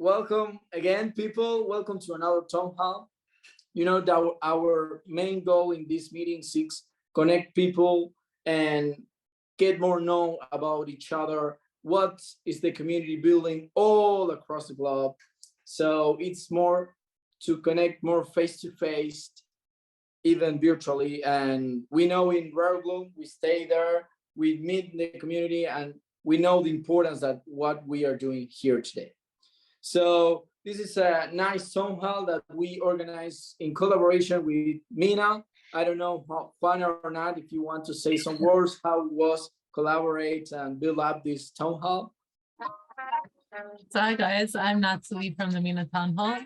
welcome again, people. Welcome to another town hall. You know that our main goal in these meetings is connect people and get more know about each other. What is the community building all across the globe? So it's more to connect more face to face, even virtually. And we know in Rare Bloom, we stay there, we meet the community, and we know the importance that what we are doing here today. So this is a nice town hall that we organize in collaboration with MENA. I don't know, Juan or not, if you want to say some words, how it was collaborate and build up this town hall. So hi guys, I'm Natalie from the MENA Town Hall.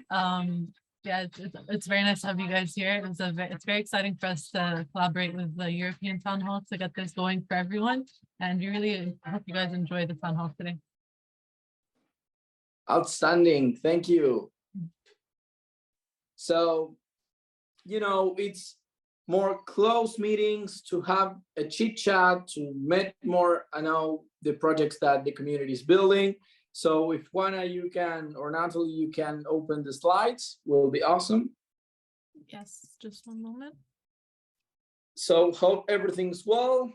Yeah, it's very nice to have you guys here. It's very exciting for us to collaborate with the European Town Hall to get this going for everyone. And we really hope you guys enjoy the Town Hall today. Outstanding, thank you. So, you know, it's more close meetings to have a chit chat, to meet more, I know, the projects that the community is building. So if Juana, you can, or Natalie, you can open the slides, will be awesome. Yes, just one moment. So hope everything's well.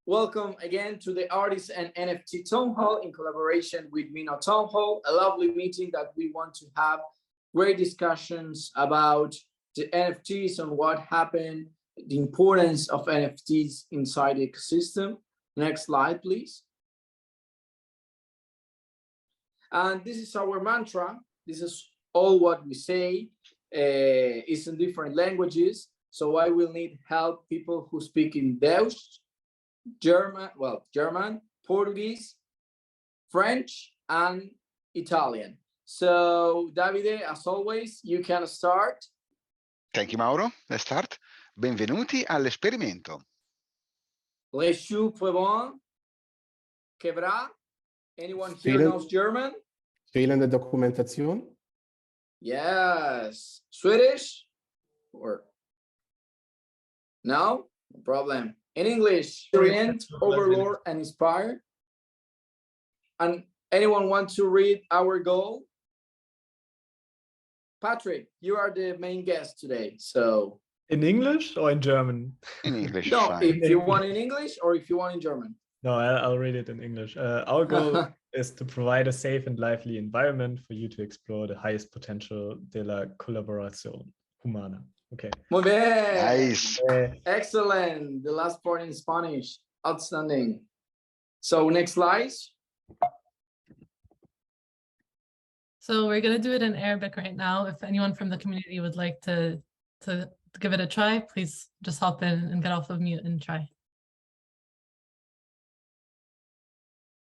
Welcome again to the Artists and NFT Town Hall in collaboration with MENA Town Hall, a lovely meeting that we want to have great discussions about the NFTs and what happened, the importance of NFTs inside the ecosystem. Next slide, please. And this is our mantra. This is all what we say. It's in different languages. So I will need help people who speak in Dutch, German, Portuguese, French, and Italian. So Davide, as always, you can start. Thank you, Mauro. Let's start. Benvenuti all'esperimento. Les choux poivron, quebra. Anyone here knows German? Fehlende Dokumentation? Yes. Swedish? Or no? No problem. In English, orient, overlord, and inspire. And anyone want to read our goal? Patrick, you are the main guest today, so. In English or in German? In English. No, fine. if you want in English or if you want in German. No, I'll read it in English. Our goal is to provide a safe and lively environment for you to explore the highest potential de la colaboración humana. Okay. Muy bien. Nice. Excellent. The last part in Spanish. Outstanding. So next slide. So we're gonna do it in Arabic right now. If anyone from the community would like to give it a try, please just hop in and get off of mute and try.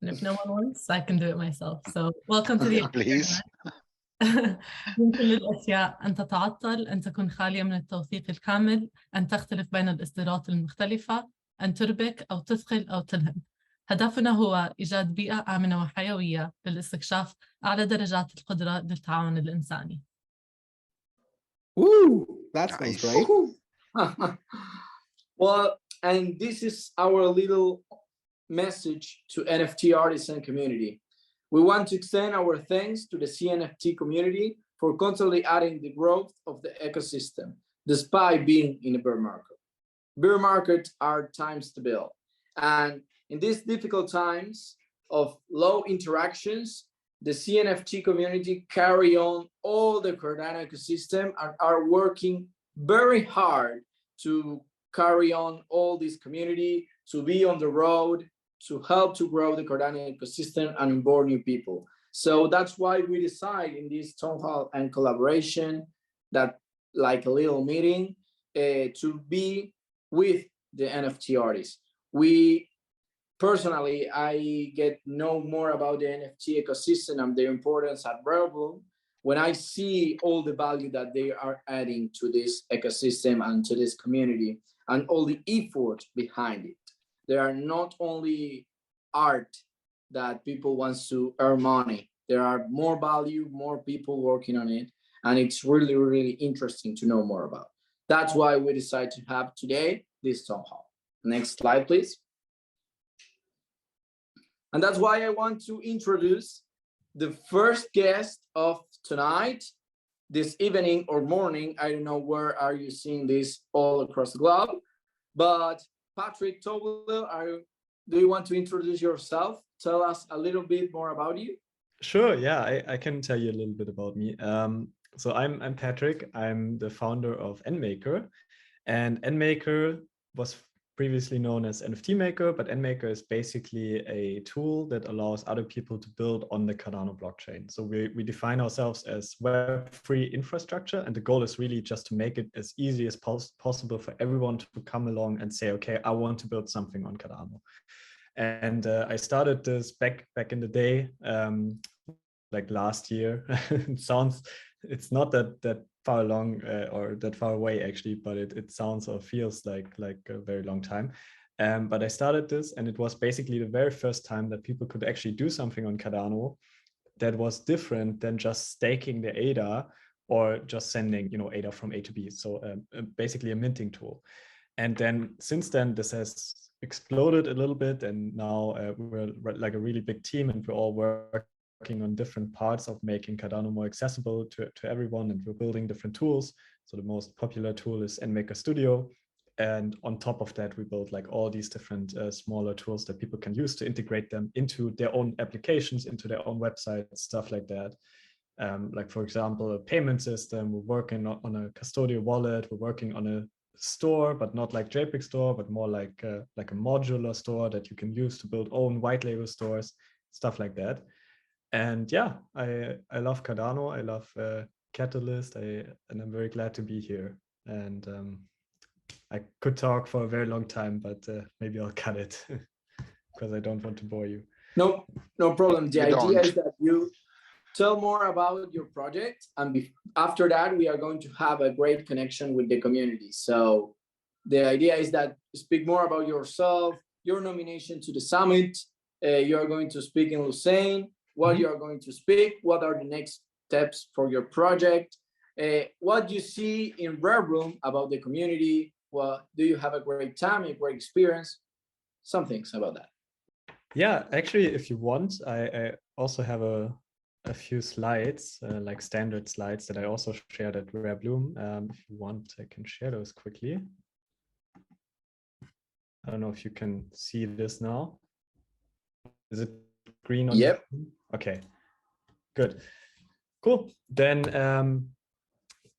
And if no one wants, I can do it myself. So welcome to the Please. يمكن للأشياء أن تتعطل، أن تكون خالية من التوثيق الكامل، أن تختلف بين الإصدارات المختلفة، أن تربك أو تثقل أو تلهم. هدفنا هو إيجاد بيئة آمنة وحيوية للاستكشاف أعلى درجات القدرة للتعاون الإنساني. Woo! That sounds Nice. great. Well, and this is our little message to NFT artists and community. We want to extend our thanks to the CNFT community for constantly adding the growth of the ecosystem, despite being in a bear market. Bear markets are times to build. And in these difficult times of low interactions, the CNFT community carry on all the Cardano ecosystem and are working very hard to carry on all this community, to be on the road, to help to grow the Cardano ecosystem and onboard new people. So that's why we decide in this town hall and collaboration that like a little meeting to be with the NFT artists. Personally, I get know more about the NFT ecosystem and their importance at Rare Bloom when I see all the value that they are adding to this ecosystem and to this community and all the effort behind it. There are not only art that people want to earn money. There are more value, more people working on it. And it's really, really interesting to know more about. That's why we decided to have today this town hall. Next slide, please. And that's why I want to introduce the first guest of tonight, this evening or morning. I don't know where are you seeing this all across the globe, but Patrick Tobler, do you want to introduce yourself? Tell us a little bit more about you. Sure, yeah, I can tell you a little bit about me. So I'm Patrick. I'm the founder of NMaker, and NMaker was previously known as NFT Maker, but NMaker is basically a tool that allows other people to build on the Cardano blockchain. So we define ourselves as Web3 infrastructure, and the goal is really just to make it as easy as possible for everyone to come along and say, okay, I want to build something on Cardano. And I started this back in the day, like last year. It's not that far along or that far away actually, but it sounds or feels like a very long time. But I started this, and it was basically the very first time that people could actually do something on Cardano that was different than just staking the ADA or just sending, ADA from A to B. So basically a minting tool. And then since then, this has exploded a little bit, and now we're like a really big team, and we're all working on different parts of making Cardano more accessible to everyone, and we're building different tools. So the most popular tool is NMaker Studio, and on top of that, we build like all these different smaller tools that people can use to integrate them into their own applications, into their own websites, stuff like that. Like for example, a payment system. We're working on a custodial wallet. We're working on a store, but not like JPEG store, but more like a modular store that you can use to build own white label stores, stuff like that. And yeah, I love Cardano. I love Catalyst. And I'm very glad to be here. And I could talk for a very long time, but maybe I'll cut it because I don't want to bore you. No problem. The idea is that you tell more about your project, and after that, we are going to have a great connection with the community. So the idea is that speak more about yourself, your nomination to the summit. You are going to speak in Lausanne, what you are going to speak, what are the next steps for your project, what you see in Rare Room about the community. Well, do you have a great time, a great experience? Some things about that. Yeah, actually, if you want, I also have a few slides, like standard slides that I also shared at Rare Bloom. If you want, I can share those quickly. I don't know if you can see this now. Is it green on? Yep. Okay, good, cool. Then,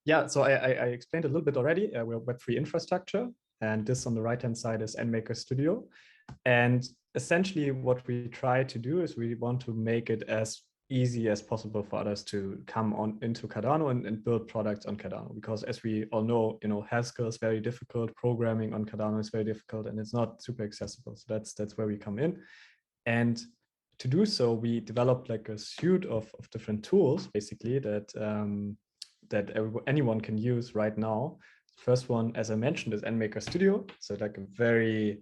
yeah, so I explained a little bit already. We're Web3 infrastructure, and this on the right-hand side is NMaker Studio. And essentially what we try to do is we want to make it as easy as possible for others to come on into Cardano and build products on Cardano, because as we all know, Haskell is very difficult, programming on Cardano is very difficult, and it's not super accessible. So that's where we come in. And to do so, we developed like a suite of different tools, basically, that anyone can use right now. First one, as I mentioned, is NMaker Studio. So like a very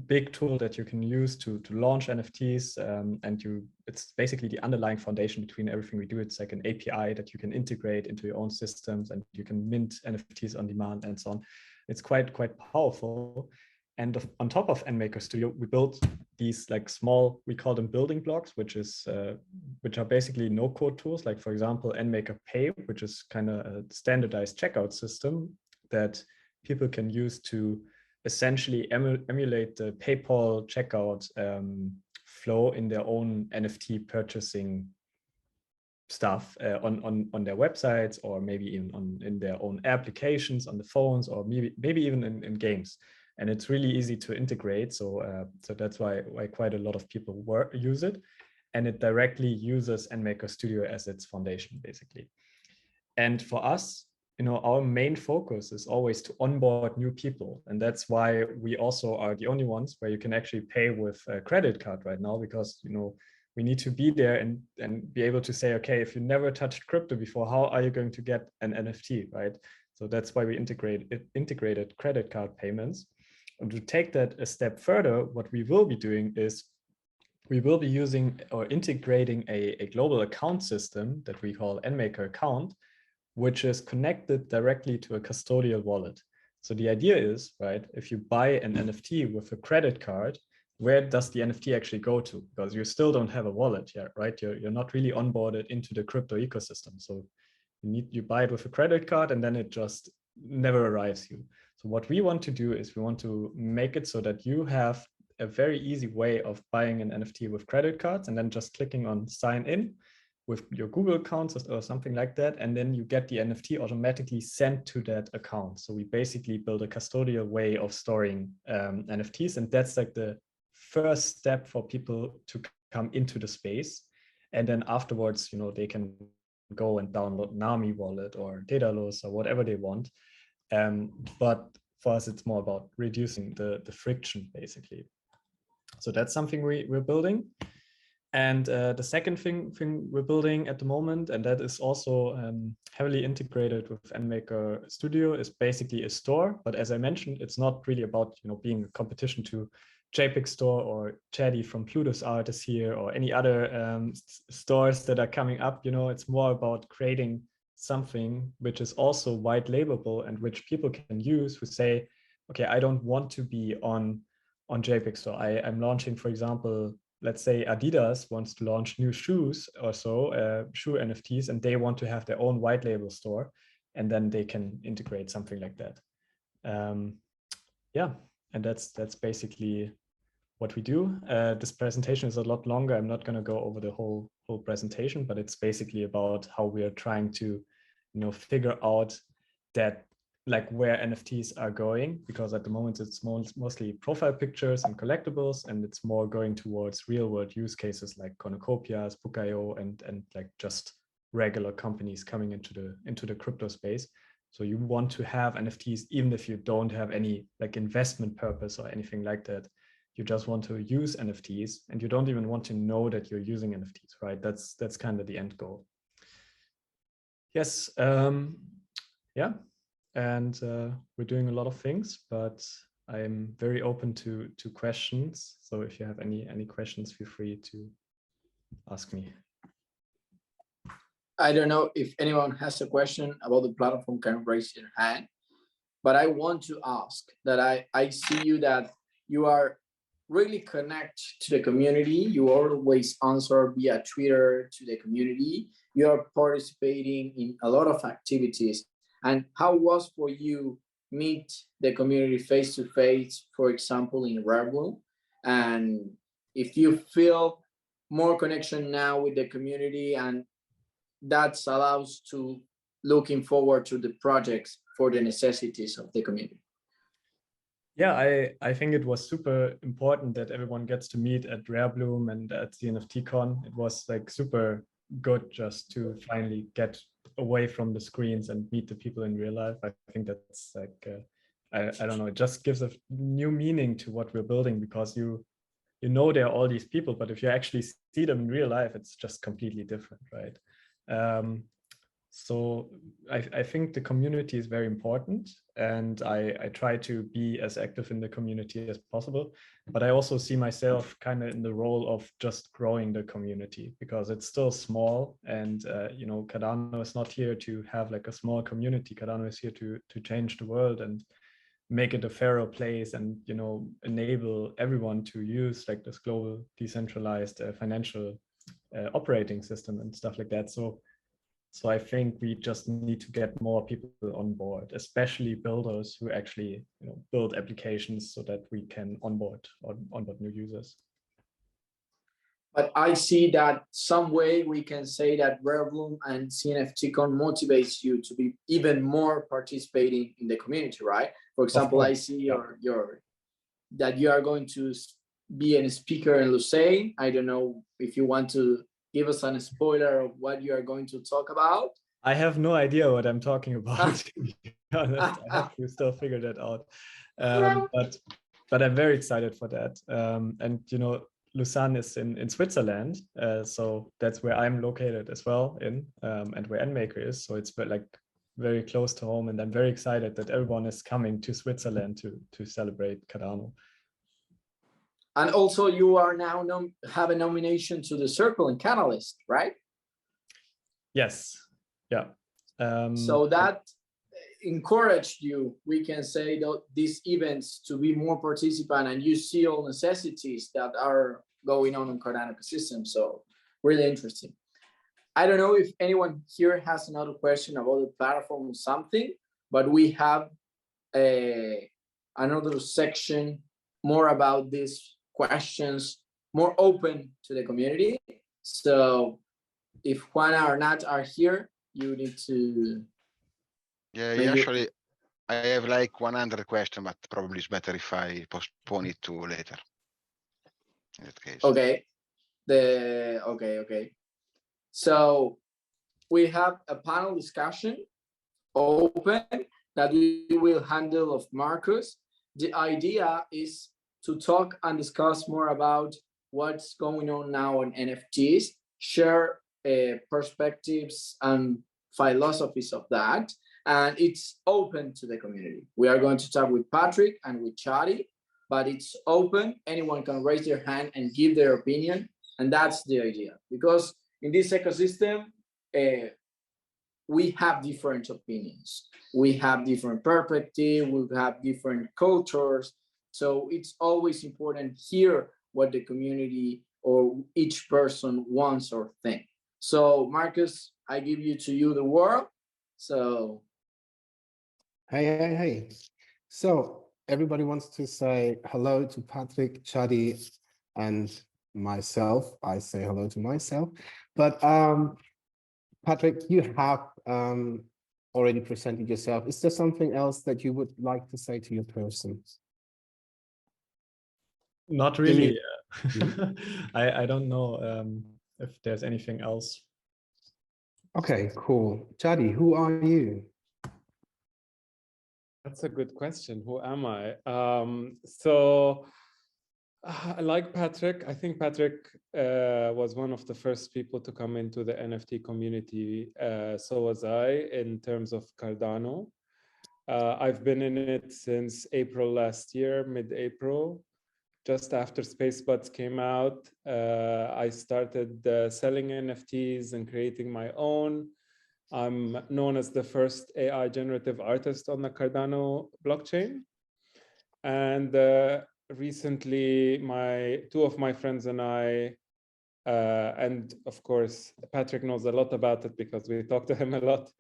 big tool that you can use to launch NFTs, and it's basically the underlying foundation between everything we do. It's like an API that you can integrate into your own systems, and you can mint NFTs on demand and so on. It's quite powerful. And on top of NMaker Studio, we built these like small, we call them building blocks, which are basically no-code tools. Like for example, NMaker Pay, which is kind of a standardized checkout system that people can use to essentially emulate the PayPal checkout flow in their own NFT purchasing stuff on their websites, or maybe even in their own applications on the phones, or maybe even in games. And it's really easy to integrate. So that's why quite a lot of people use it. And it directly uses NMaker Studio as its foundation, basically. And for us, our main focus is always to onboard new people. And that's why we also are the only ones where you can actually pay with a credit card right now, because, we need to be there and be able to say, okay, if you never touched crypto before, how are you going to get an NFT, right? So that's why we integrated credit card payments. And to take that a step further, what we will be doing is we will be using or integrating a global account system that we call NMaker Account, which is connected directly to a custodial wallet. So the idea is, right, if you buy an NFT with a credit card, where does the NFT actually go to? Because you still don't have a wallet yet, right? You're not really onboarded into the crypto ecosystem. So you buy it with a credit card and then it just never arrives you. So what we want to do is we want to make it so that you have a very easy way of buying an NFT with credit cards and then just clicking on sign in with your Google accounts or something like that. And then you get the NFT automatically sent to that account. So we basically build a custodial way of storing NFTs. And that's like the first step for people to come into the space. And then afterwards, they can go and download Nami wallet or Daedalus or whatever they want. But for us, it's more about reducing the friction, basically. So that's something we're building. And the second thing we're building at the moment, and that is also heavily integrated with NMaker Studio, is basically a store. But as I mentioned, it's not really about being a competition to JPEG Store or Chaddy from Pluto's Art is here or any other stores that are coming up. It's more about creating something which is also white labelable and which people can use who say, okay, I don't want to be on JPEG Store. I'm launching, for example, let's say Adidas wants to launch new shoes or so, shoe NFTs, and they want to have their own white label store, and then they can integrate something like that. Yeah, and that's basically what we do. This presentation is a lot longer. I'm not going to go over the whole presentation, but it's basically about how we are trying to, figure out that like where NFTs are going, because at the moment it's mostly profile pictures and collectibles, and it's more going towards real world use cases like cornucopias, Book.io, and like just regular companies coming into the crypto space. So you want to have NFTs even if you don't have any like investment purpose or anything like that. You just want to use NFTs, and you don't even want to know that you're using NFTs, right? That's kind of the end goal. Yes. Yeah. And we're doing a lot of things, but I'm very open to questions. So if you have any questions, feel free to ask me. I don't know if anyone has a question about the platform, can raise your hand. But I want to ask that I see you that you are really connected to the community. You always answer via Twitter to the community. You are participating in a lot of activities. And how was for you meet the community face to face, for example, in Rarible? And if you feel more connection now with the community, and that allows to looking forward to the projects for the necessities of the community. Yeah, I think it was super important that everyone gets to meet at Rarebloom and at the NFTCon. It was like super good just to finally get away from the screens and meet the people in real life. I think that's like, I don't know, it just gives a new meaning to what we're building, because you know there are all these people, but if you actually see them in real life, it's just completely different, right? So I think the community is very important, and I try to be as active in the community as possible. But I also see myself kind of in the role of just growing the community, because it's still small, and Cardano is not here to have like a small community. Cardano is here to change the world and make it a fairer place, and enable everyone to use like this global decentralized financial operating system and stuff like that. So I think we just need to get more people on board, especially builders who actually build applications so that we can onboard new users. But I see that some way we can say that Rarebloom and CNFTCon motivates you to be even more participating in the community, right? For example, I see that you are going to be a speaker in Lucerne. I don't know if you want to give us a spoiler of what you are going to talk about. I have no idea what I'm talking about, to be honest. I have to still figure that out. But I'm very excited for that. And Lucerne is in Switzerland, so that's where I'm located as well and where NMaker is. So it's like very close to home, and I'm very excited that everyone is coming to Switzerland to celebrate Cardano. And also, you are now have a nomination to the Circle and Catalyst, right? Yes. Yeah. So that encouraged you, we can say, that these events to be more participant, and you see all necessities that are going on in Cardano ecosystem. So really interesting. I don't know if anyone here has another question about the platform or something, but we have another section more about these questions, more open to the community. So if Juana or Nat are here, you need to. Yeah, maybe- actually, I have like 100 questions, but probably it's better if I postpone it to later. In that case. Okay. Okay. So we have a panel discussion open that we will handle of Marcus. The idea is to talk and discuss more about what's going on now on NFTs, share perspectives and philosophies of that, and it's open to the community. We are going to talk with Patrick and with Chadi, but it's open. Anyone can raise their hand and give their opinion, and that's the idea. Because in this ecosystem, we have different opinions. We have different perspectives, we have different cultures. So it's always important to hear what the community or each person wants or think. So Marcus, I give you the word. So. Hey. So everybody wants to say hello to Patrick, Chadi, and myself. I say hello to myself. But Patrick, you have already presented yourself. Is there something else that you would like to say to your person? Not really. I don't know if there's anything else. Okay, cool. Chadi, who are you? That's a good question. Who am I? So like Patrick, I think Patrick was one of the first people to come into the NFT community. So was I in terms of Cardano. I've been in it since April last year, mid-April. Just after SpaceBuds came out, I started selling NFTs and creating my own. I'm known as the first AI generative artist on the Cardano blockchain. And recently, two of my friends and I, and of course, Patrick knows a lot about it because we talk to him a lot,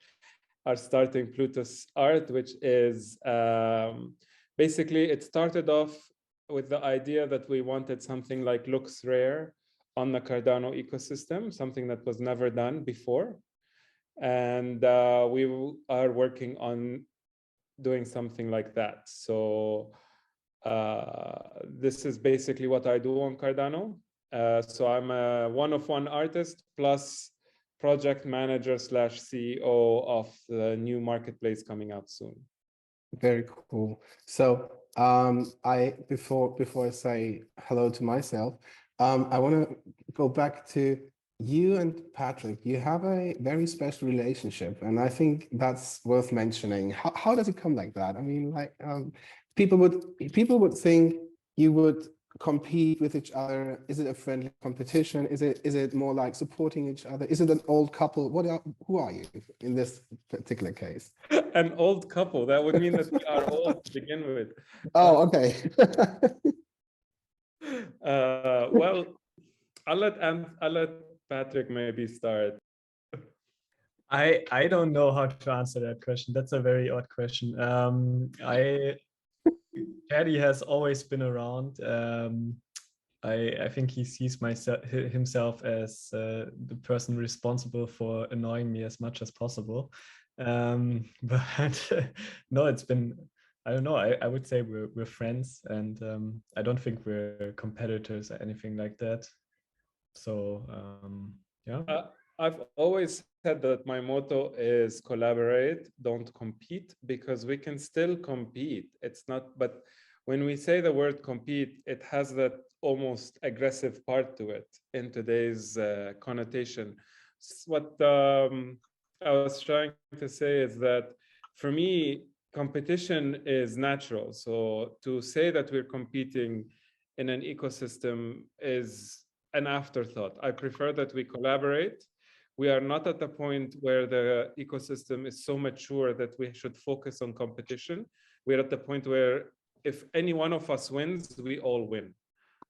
are starting Plutus Art, which is basically, it started off with the idea that we wanted something like Looks Rare on the Cardano ecosystem, something that was never done before. And we are working on doing something like that. So this is basically what I do on Cardano. So I'm a one-of-one artist plus project manager / CEO of the new marketplace coming out soon. Very cool. So before I say hello to myself, I want to go back to you and Patrick. You have a very special relationship, and I think that's worth mentioning. How does it come like that? I mean, like people would think you would compete with each other. Is it a friendly competition? Is it more like supporting each other? Is it an old couple? Who are you in this particular case? An old couple. That would mean that we are old to begin with. Oh, okay. Well, I'll let Patrick maybe start. I don't know how to answer that question. That's a very odd question. Paddy has always been around. I think he sees himself as the person responsible for annoying me as much as possible. But no, it's been, I don't know, I would say we're friends, and I don't think we're competitors or anything like that. So yeah. I've always said that my motto is collaborate, don't compete, because we can still compete. It's not, but when we say the word compete, it has that almost aggressive part to it in today's connotation. What I was trying to say is that for me, competition is natural. So to say that we're competing in an ecosystem is an afterthought. I prefer that we collaborate. We are not at the point where the ecosystem is so mature that we should focus on competition. We're at the point where if any one of us wins, we all win.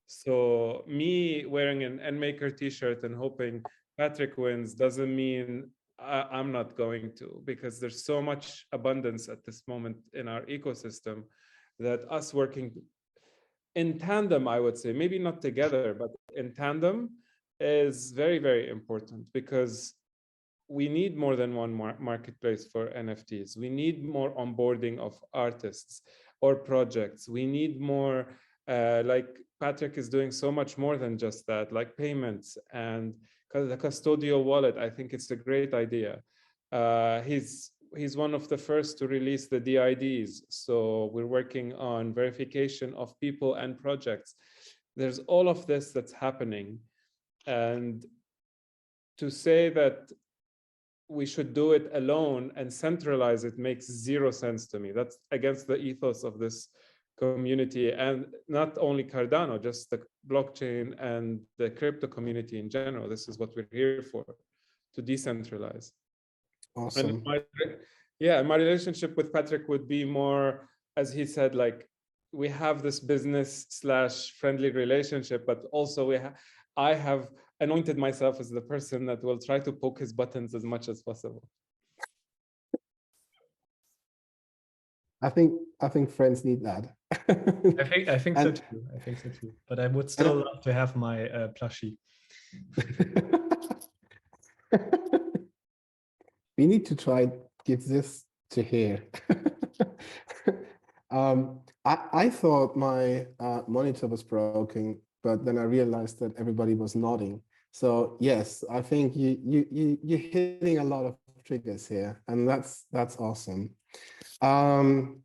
So me wearing an NMaker t-shirt and hoping Patrick wins doesn't mean I'm not going to, because there's so much abundance at this moment in our ecosystem that us working in tandem, I would say, maybe not together, but in tandem is very, very important, because we need more than one marketplace for NFTs. We need more onboarding of artists or projects. We need more, like Patrick is doing so much more than just that, like payments and the custodial wallet. I think it's a great idea. He's one of the first to release the DIDs. So we're working on verification of people and projects. There's all of this that's happening. And to say that we should do it alone and centralize it makes zero sense to me. That's against the ethos of this community, and not only Cardano, just the blockchain and the crypto community in general. This is what we're here for, to decentralize. Awesome. And my relationship with Patrick would be more, as he said, like we have this business / friendly relationship, but also I have anointed myself as the person that will try to poke his buttons as much as possible. I think friends need that. I think so too. I think so too. But I would still love to have my plushie. We need to try give this to here. I thought my monitor was broken, but then I realized that everybody was nodding. So yes, I think you're hitting a lot of triggers here, and that's awesome.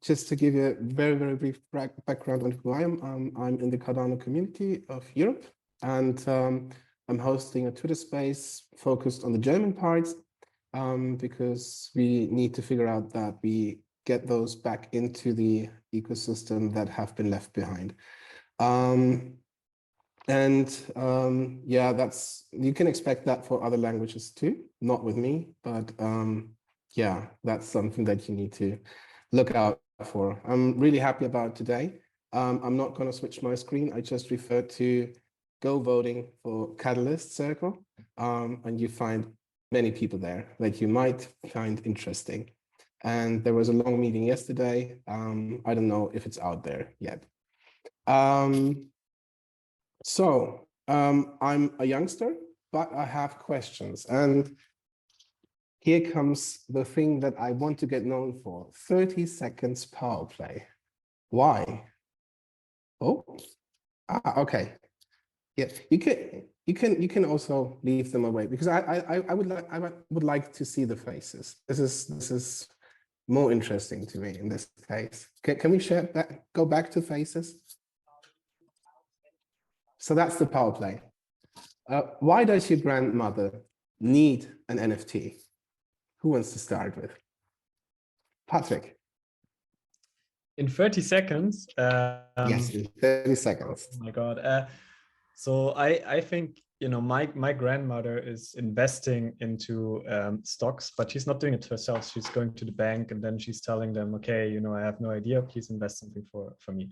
Just to give you a very, very brief background on who I am, I'm in the Cardano community of Europe, and I'm hosting a Twitter space focused on the German parts, because we need to figure out that we get those back into the ecosystem that have been left behind. Yeah, you can expect that for other languages too, not with me, but yeah, that's something that you need to look out for. I'm really happy about today. I'm not going to switch my screen. I just referred to go voting for Catalyst Circle, and you find many people there that you might find interesting. And there was a long meeting yesterday. I don't know if it's out there yet. So I'm a youngster, but I have questions. And here comes the thing that I want to get known for: 30 seconds power play. Why? Oh, okay. Yeah, you can also leave them away, because I would like to see the faces. This is more interesting to me in this case. Can we share that? Go back to faces. So that's the power play. Why does your grandmother need an NFT? Who wants to start with? Patrick. In 30 seconds? Yes, in 30 seconds. Oh my God. So I think, you know, my grandmother is investing into stocks, but she's not doing it herself. She's going to the bank and then she's telling them, okay, you know, I have no idea, please invest something for me.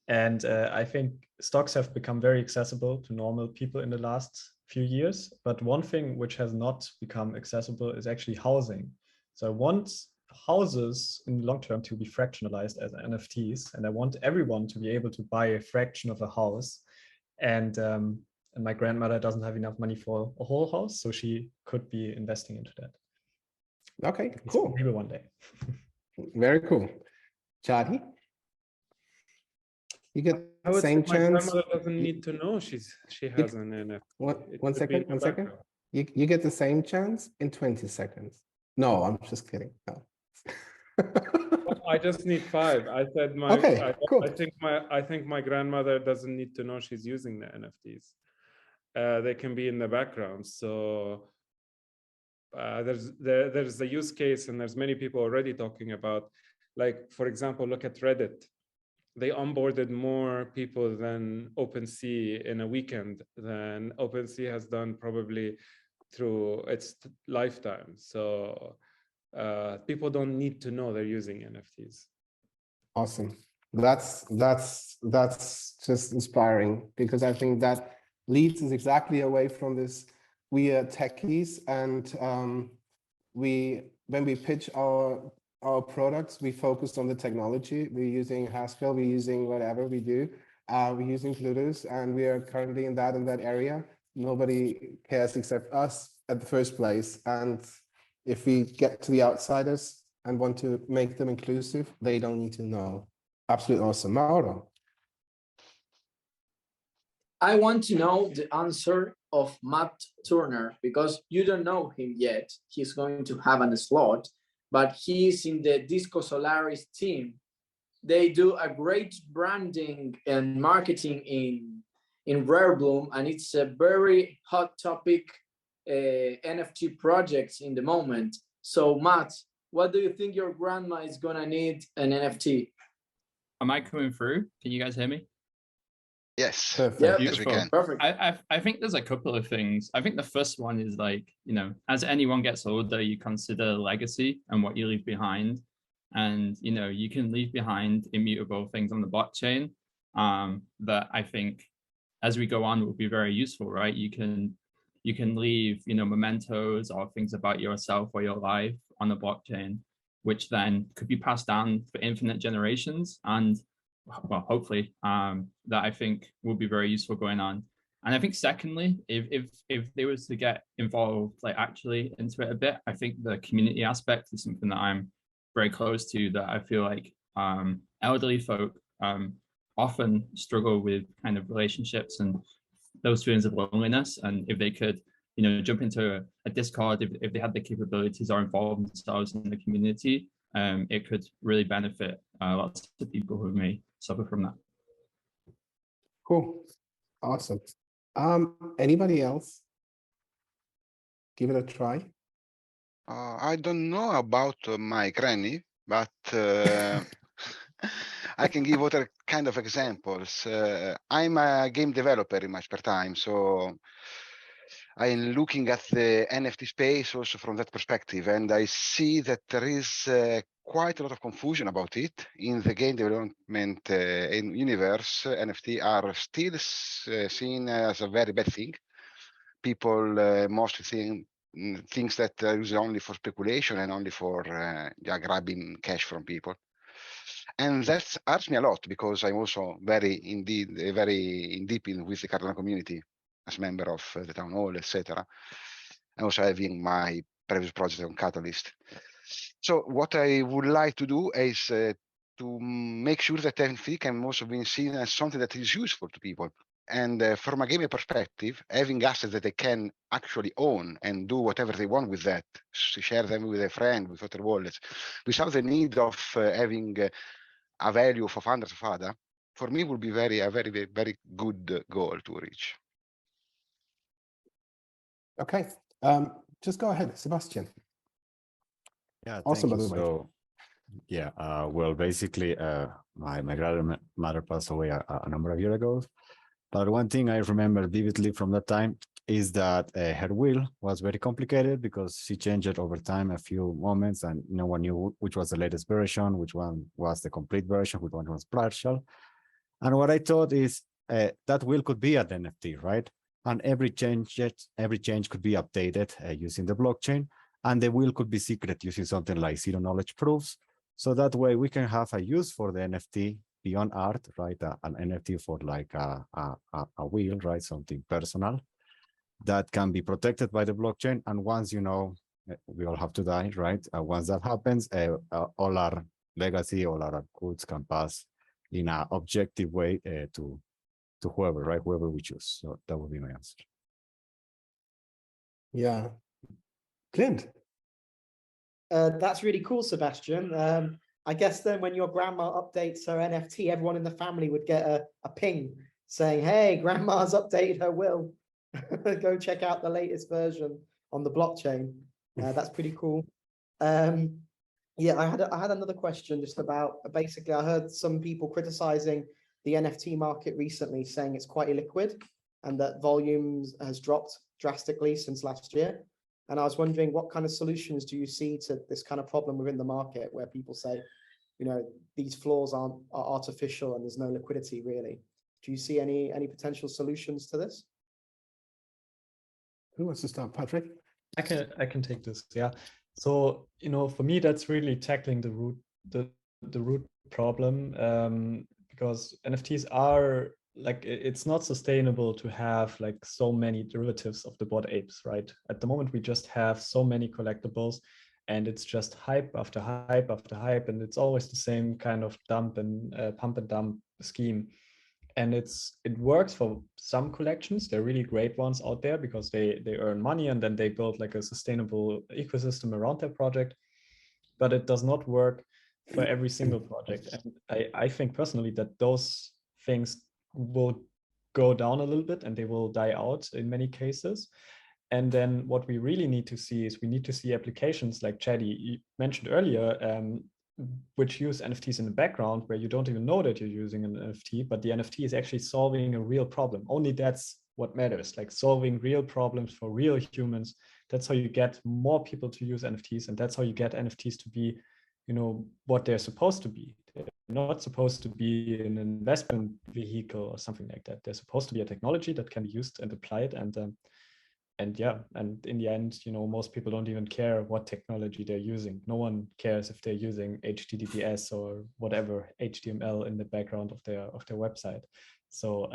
And I think stocks have become very accessible to normal people in the last few years. But one thing which has not become accessible is actually housing. So I want houses in the long term to be fractionalized as NFTs. And I want everyone to be able to buy a fraction of a house. And my grandmother doesn't have enough money for a whole house, so she could be investing into that. Okay, cool. Maybe one day. Very cool. Chadi? You get the same chance. My grandmother doesn't need to know she has an NFT. One second. You get the same chance in 20 seconds. No, I'm just kidding. No. I just need 5. I said cool. I think my grandmother doesn't need to know she's using the NFTs. They can be in the background. So there's a use case, and there's many people already talking about, like, for example, look at Reddit. They onboarded more people than OpenSea in a weekend than OpenSea has done probably through its lifetime. So people don't need to know they're using NFTs. Awesome. That's just inspiring, because I think that leads us exactly away from this. We are techies, and when we pitch our products, we focus on the technology. We're using Haskell, we're using whatever we do. We're using Plutus, and we are currently in that area. Nobody cares except us at the first place. And if we get to the outsiders and want to make them inclusive, they don't need to know. Absolutely awesome. Mauro. I want to know the answer of Matt Turner, because you don't know him yet. He's going to have a slot, but he's in the Disco Solaris team. They do a great branding and marketing in Rare Bloom, and it's a very hot topic NFT projects in the moment. So Matt, what do you think your grandma is gonna need an NFT? Am I coming through? Can you guys hear me? Yes. Perfect. Yeah, Yes, we can. perfect. I think there's a couple of things. I think the first one is like, you know, as anyone gets older, you consider legacy and what you leave behind. And, you know, you can leave behind immutable things on the blockchain that I think as we go on will be very useful, right? You can leave, you know, mementos or things about yourself or your life on the blockchain, which then could be passed down for infinite generations. And well, hopefully that I think will be very useful going on. And I think secondly, if they was to get involved, like actually into it a bit, I think the community aspect is something that I'm very close to, that I feel like elderly folk often struggle with kind of relationships and those feelings of loneliness. And if they could, you know, jump into a Discord, if they had the capabilities or involve themselves in the community, it could really benefit lots of people who may suffer from that. Cool. Awesome. Anybody else? Give it a try. I don't know about my granny, but I can give other kind of examples. I'm a game developer in my spare time, so I'm looking at the NFT space also from that perspective, and I see that there is quite a lot of confusion about it in the game development in universe. NFT are still seen as a very bad thing. People mostly thinks that they're used only for speculation and only for grabbing cash from people. And that hurts me a lot, because I'm also very in deep with the Cardano community as a member of the town hall, etc. And also having my previous project on Catalyst. So what I would like to do is to make sure that NFT can also be seen as something that is useful to people. And from a gamer perspective, having assets that they can actually own and do whatever they want with that, share them with a friend, with other wallets, without the need of having a value of hundreds of other, for me would be a very good goal to reach. Okay. Just go ahead, Sebastian. Yeah, Awesome, thank by you. the way. So, yeah, well, basically, my grandmother passed away a number of years ago. But one thing I remember vividly from that time is that her will was very complicated, because she changed it over time a few moments, and no one knew which was the latest version, which one was the complete version, which one was partial. And what I thought is that will could be an NFT, right? And every change could be updated using the blockchain, and the will could be secret using something like zero knowledge proofs. So that way we can have a use for the NFT beyond art, right? An NFT for like a will, right? Something personal that can be protected by the blockchain. And once, you know, we all have to die, right? Once that happens, all our legacy, all our goods can pass in an objective way to whoever, right? Whoever we choose. So that would be my answer. Yeah. Clint. That's really cool, Sebastian. I guess then when your grandma updates her NFT, everyone in the family would get a ping saying, hey, grandma's updated her will. Go check out the latest version on the blockchain. That's pretty cool. Yeah, I had another question just about, basically, I heard some people criticizing the NFT market recently, saying it's quite illiquid. and that volumes has dropped drastically since last year. And I was wondering, what kind of solutions do you see to this kind of problem within the market where people say, you know, these floors are artificial and there's no liquidity really? Do you see any potential solutions to this? Who wants to start, Patrick? I can take this. Yeah. So, you know, for me, that's really tackling the root problem, because NFTs are like, it's not sustainable to have like so many derivatives of the Bored Apes, right? At the moment, we just have so many collectibles, and it's just hype after hype after hype, and it's always the same kind of dump and pump and dump scheme. And it works for some collections. They're really great ones out there because they earn money and then they build like a sustainable ecosystem around their project. But it does not work for every single project. And I think personally that those things will go down a little bit and they will die out in many cases. And then what we really need to see is we need to see applications like Chaddy you mentioned earlier, which use NFTs in the background where you don't even know that you're using an NFT, but the NFT is actually solving a real problem. Only that's what matters, like solving real problems for real humans. That's how you get more people to use NFTs, and that's how you get NFTs to be, you know, what they're supposed to be. They're not supposed to be an investment vehicle or something like that. They're supposed to be a technology that can be used and applied. And yeah, and in the end, you know, most people don't even care what technology they're using. No one cares if they're using HTTPS or whatever HTML in the background of their website. So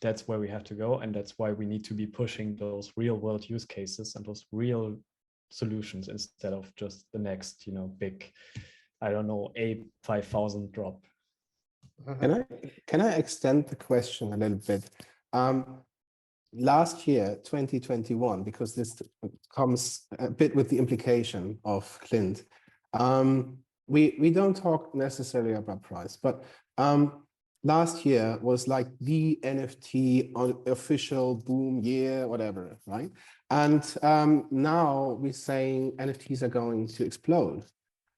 that's where we have to go, and that's why we need to be pushing those real world use cases and those real solutions instead of just the next, you know, big, I don't know, Ape 5000 drop. Can I extend the question a little bit? Last year, 2021, because this comes a bit with the implication of Clint, we don't talk necessarily about price, but last year was like the NFT official boom year, whatever, right? And now we're saying NFTs are going to explode.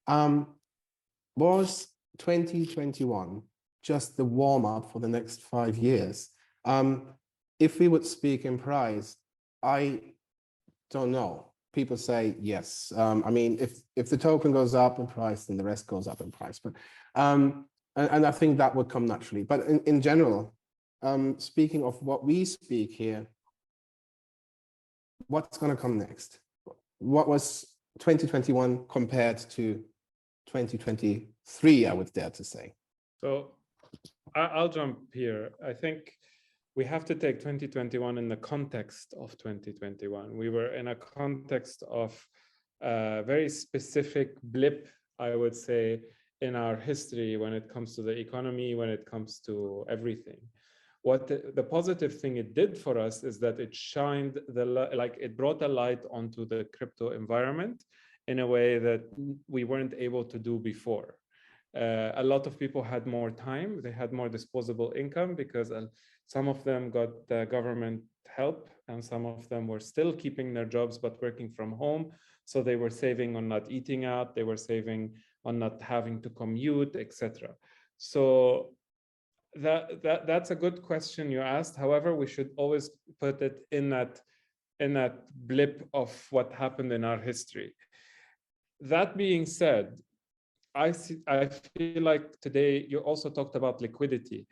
Was 2021 just the warm-up for the next 5 years? If we would speak in price, I don't know. People say yes. I mean, if the token goes up in price, then the rest goes up in price. But and I think that would come naturally. But in general, speaking of what we speak here, what's going to come next? What was 2021 compared to 2023? I would dare to say. So I'll jump here. I think we have to take 2021 in the context of 2021. We were in a context of a very specific blip, I would say, in our history when it comes to the economy, when it comes to everything. What the positive thing it did for us is that it shined it brought a light onto the crypto environment in a way that we weren't able to do before. A lot of people had more time, they had more disposable income because some of them got government help and some of them were still keeping their jobs but working from home. So they were saving on not eating out, they were saving on not having to commute, etc. So that's a good question you asked. However, we should always put it in that blip of what happened in our history. That being said, I feel like today you also talked about liquidity.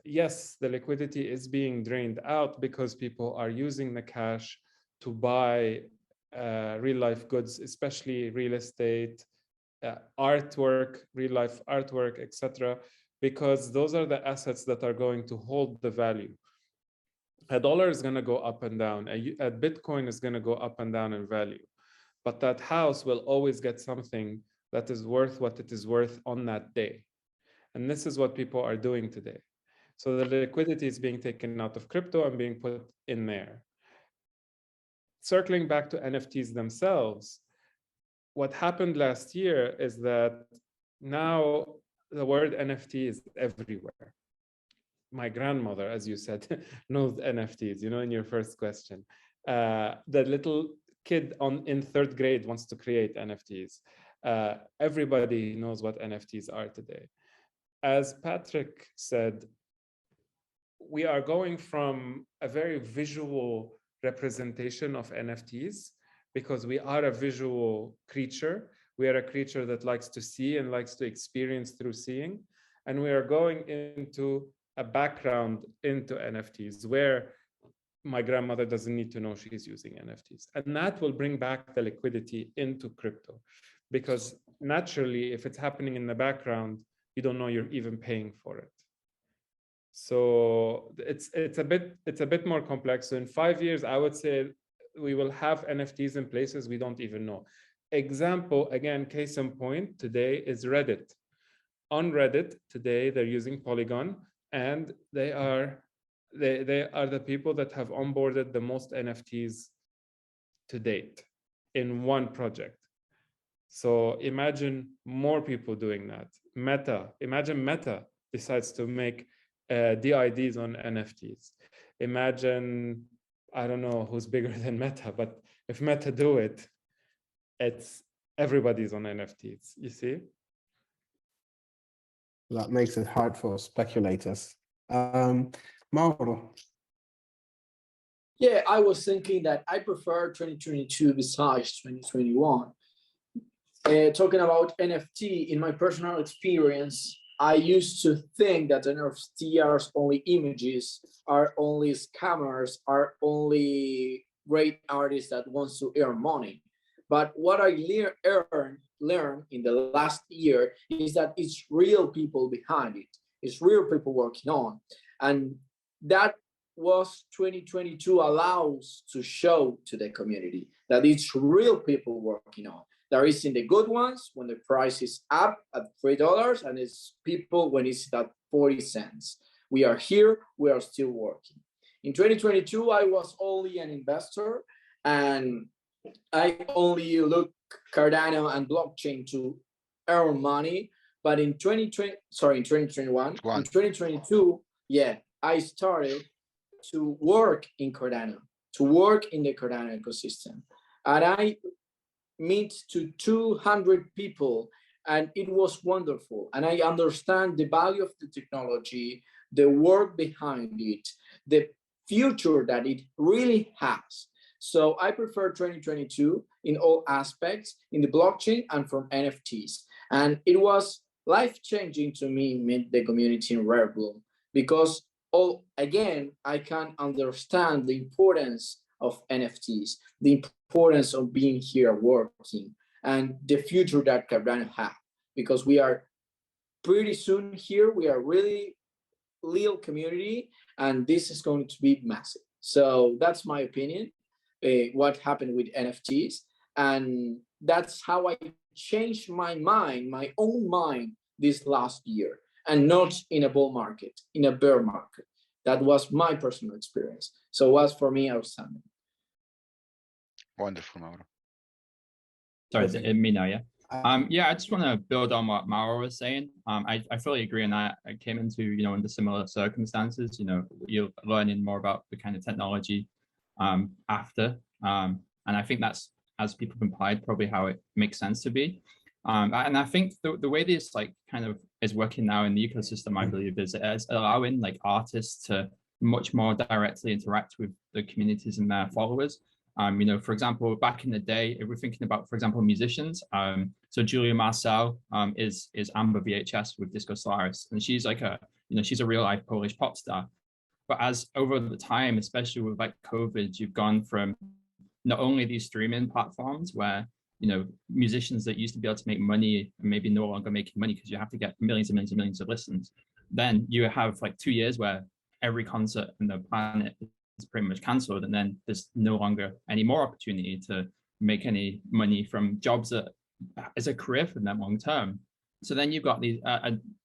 Yes, the liquidity is being drained out because people are using the cash to buy real life goods, especially real estate, artwork, real life artwork, etc., because those are the assets that are going to hold the value. A dollar is going to go up and down. A Bitcoin is going to go up and down in value. But that house will always get something that is worth what it is worth on that day. And this is what people are doing today. So the liquidity is being taken out of crypto and being put in there. Circling back to NFTs themselves, what happened last year is that now the word NFT is everywhere. My grandmother, as you said, knows NFTs, you know, in your first question. The little kid in 3rd grade wants to create NFTs. Everybody knows what NFTs are today. As Patrick said, we are going from a very visual representation of NFTs because we are a visual creature. We are a creature that likes to see and likes to experience through seeing. And we are going into a background into NFTs where my grandmother doesn't need to know she's using NFTs. And that will bring back the liquidity into crypto. Because naturally, if it's happening in the background, you don't know you're even paying for it. So it's a bit more complex. So in 5 years, I would say we will have NFTs in places we don't even know. Example, again, case in point today is Reddit. On Reddit today, they're using Polygon, and they are the people that have onboarded the most NFTs to date in one project. So imagine more people doing that. Imagine Meta decides to make DIDs on NFTs. Imagine, I don't know who's bigger than Meta, but if Meta do it, it's everybody's on NFTs, you see? That makes it hard for speculators. Mauro. Yeah, I was thinking that I prefer 2022 besides 2021. Talking about NFT, in my personal experience, I used to think that NFT are only images, are only scammers, are only great artists that wants to earn money. But what I learned in the last year is that it's real people behind it. It's real people working on. And that was 2022 allows to show to the community that it's real people working on. There is in the good ones when the price is up at $3, and it's people when it's at 40 cents. We are here, we are still working. In 2022, I was only an investor, and I only look Cardano and blockchain to earn money. But in 2021, in 2022, yeah, I started to work in Cardano, to work in the Cardano ecosystem. And I meet to 200 people, and it was wonderful. And I understand the value of the technology, the work behind it, the future that it really has. So I prefer 2022 in all aspects, in the blockchain and from NFTs. And it was life-changing to me, meet the community in Rare Bloom, because again, I can understand the importance of NFTs, the importance of being here working, and the future that Cardano has, because we are pretty soon here, we are really little community, and this is going to be massive. So that's my opinion, what happened with NFTs, and that's how I changed my mind, my own mind this last year, and not in a bull market, in a bear market. That was my personal experience. So it was for me outstanding. Wonderful, Mauro. Sorry, me now, yeah. Yeah, I just want to build on what Mauro was saying. I fully agree on that. I came into, under similar circumstances, you're learning more about the kind of technology after. And I think that's, as people implied, probably how it makes sense to be. And I think the way this kind of is working now in the ecosystem, I believe, is allowing artists to much more directly interact with the communities and their followers. For example, back in the day, if we're thinking about, for example, musicians, so Julia Marcel is Amber VHS with Disco Solaris, and she's she's a real life Polish pop star. But as over the time, especially with COVID, you've gone from not only these streaming platforms where musicians that used to be able to make money are maybe no longer making money because you have to get millions and millions and millions of listens. Then you have 2 years where every concert on the planet is pretty much cancelled, and then there's no longer any more opportunity to make any money from jobs that is a career for them long term. So then you've got these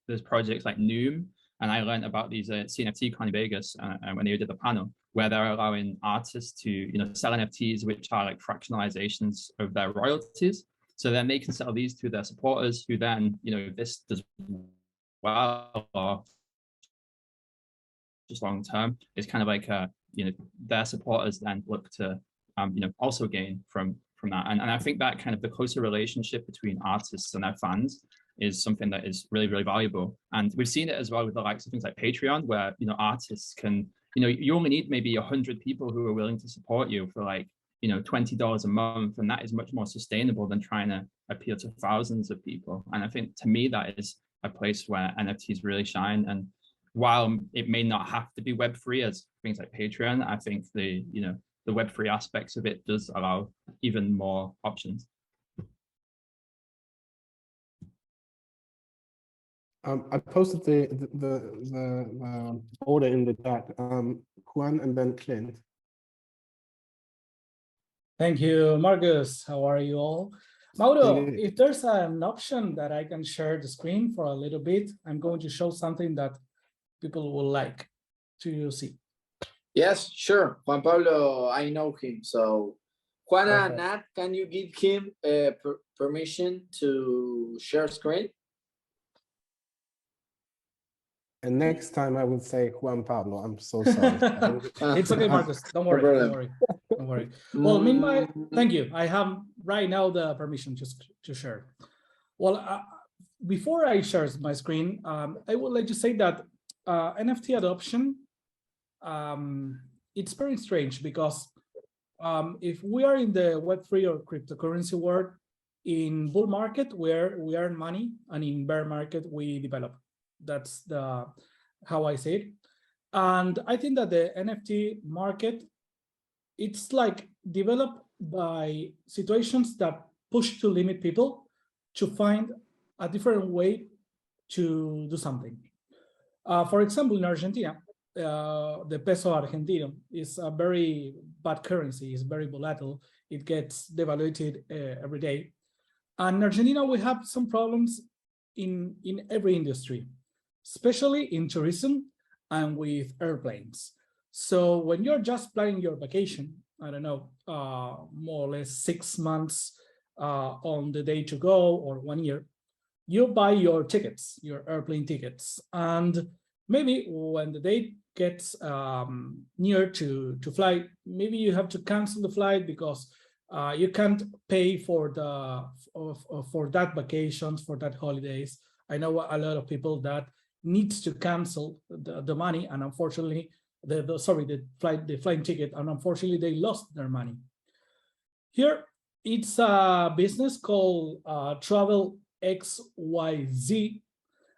there's projects like Noom, and I learned about these CNFT Con Vegas when they did the panel, where they're allowing artists to sell NFTs, which are fractionalizations of their royalties. So then they can sell these to their supporters, who then this does well or just long term. It's kind of their supporters then look to also gain from that. And I think that kind of the closer relationship between artists and their fans is something that is really, really valuable. And we've seen it as well with the likes of things like Patreon, where, you know, artists can, you know, you only need maybe 100 people who are willing to support you for like, you know, $20 a month. And that is much more sustainable than trying to appeal to thousands of people. And I think to me, that is a place where NFTs really shine. And while it may not have to be Web3 as things like Patreon, I think the, you know, the Web3 aspects of it does allow even more options. I posted the order in the chat. Juan and then Clint. Thank you, Marcus. How are you all? Mauro, if there's an option that I can share the screen for a little bit, I'm going to show something that people will like to see. Yes, sure. Juan Pablo, I know him. So Juana, Perfect. Nat, can you give him permission to share screen? And next time I would say Juan Pablo. I'm so sorry. It's okay, Marcus. Don't worry. Don't worry. Don't worry. Well, meanwhile, thank you. I have right now the permission just to share. Well, before I share my screen, I would like to say that NFT adoption, it's very strange because if we are in the Web3 or cryptocurrency world, in bull market where we earn money, and in bear market we develop. That's how I say it. And I think that the NFT market, it's like developed by situations that push to limit people to find a different way to do something. For example, in Argentina, the peso argentino is a very bad currency. It's very volatile. It gets devaluated every day. And in Argentina, we have some problems in every industry, especially in tourism and with airplanes. So when you're just planning your vacation, I don't know, more or less 6 months on the day to go or 1 year, you buy your tickets, your airplane tickets. And maybe when the date gets near to fly, maybe you have to cancel the flight because you can't pay for that vacations, for that holidays. I know a lot of people that needs to cancel the money, and unfortunately, the flight ticket, and unfortunately they lost their money. Here, it's a business called Travel XYZ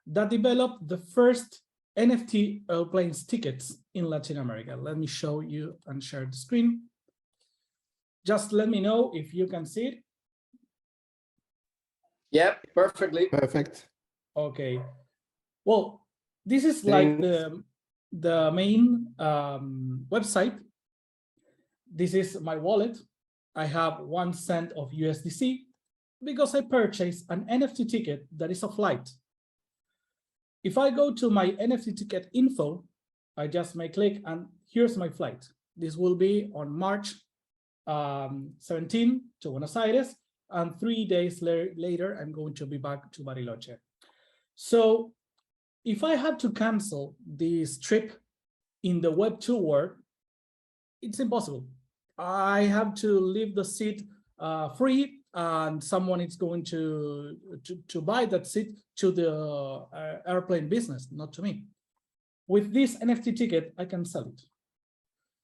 that developed the first NFT airplanes tickets in Latin America. Let me show you and share the screen. Just let me know if you can see it. Yep, perfectly. Perfect. Okay. Well, this is like the main website. This is my wallet. I have 1 cent of USDC because I purchased an NFT ticket that is a flight. If I go to my NFT ticket info, I just may click and here's my flight. This will be on March 17 to Buenos Aires, and 3 days later, I'm going to be back to Bariloche. So if I had to cancel this trip in the Web2 world, it's impossible. I have to leave the seat free, and someone is going to buy that seat to the airplane business, not to me. With this NFT ticket, I can sell it.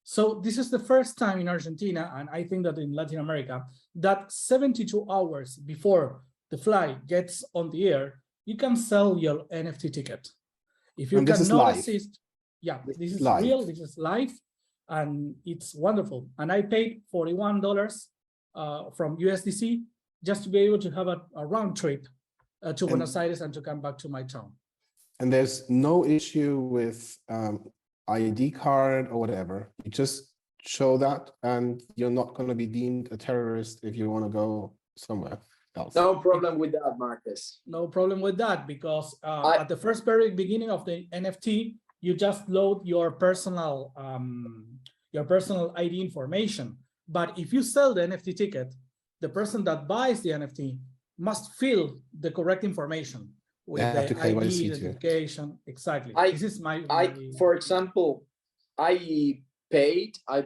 So this is the first time in Argentina, and I think that in Latin America, that 72 hours before the flight gets on the air, you can sell your NFT ticket. If you cannot assist, yeah, this is real, this is live, and it's wonderful. And I paid $41 from USDC just to be able to have a round trip to Buenos Aires and to come back to my town. And there's no issue with ID card or whatever. You just show that and you're not going to be deemed a terrorist if you want to go somewhere else. No problem with that, Marcus. No problem with that, because at the very beginning of the NFT, you just load your personal ID information. But if you sell the NFT ticket, the person that buys the NFT must fill the correct information with the ID, identification. Exactly. This is for example, I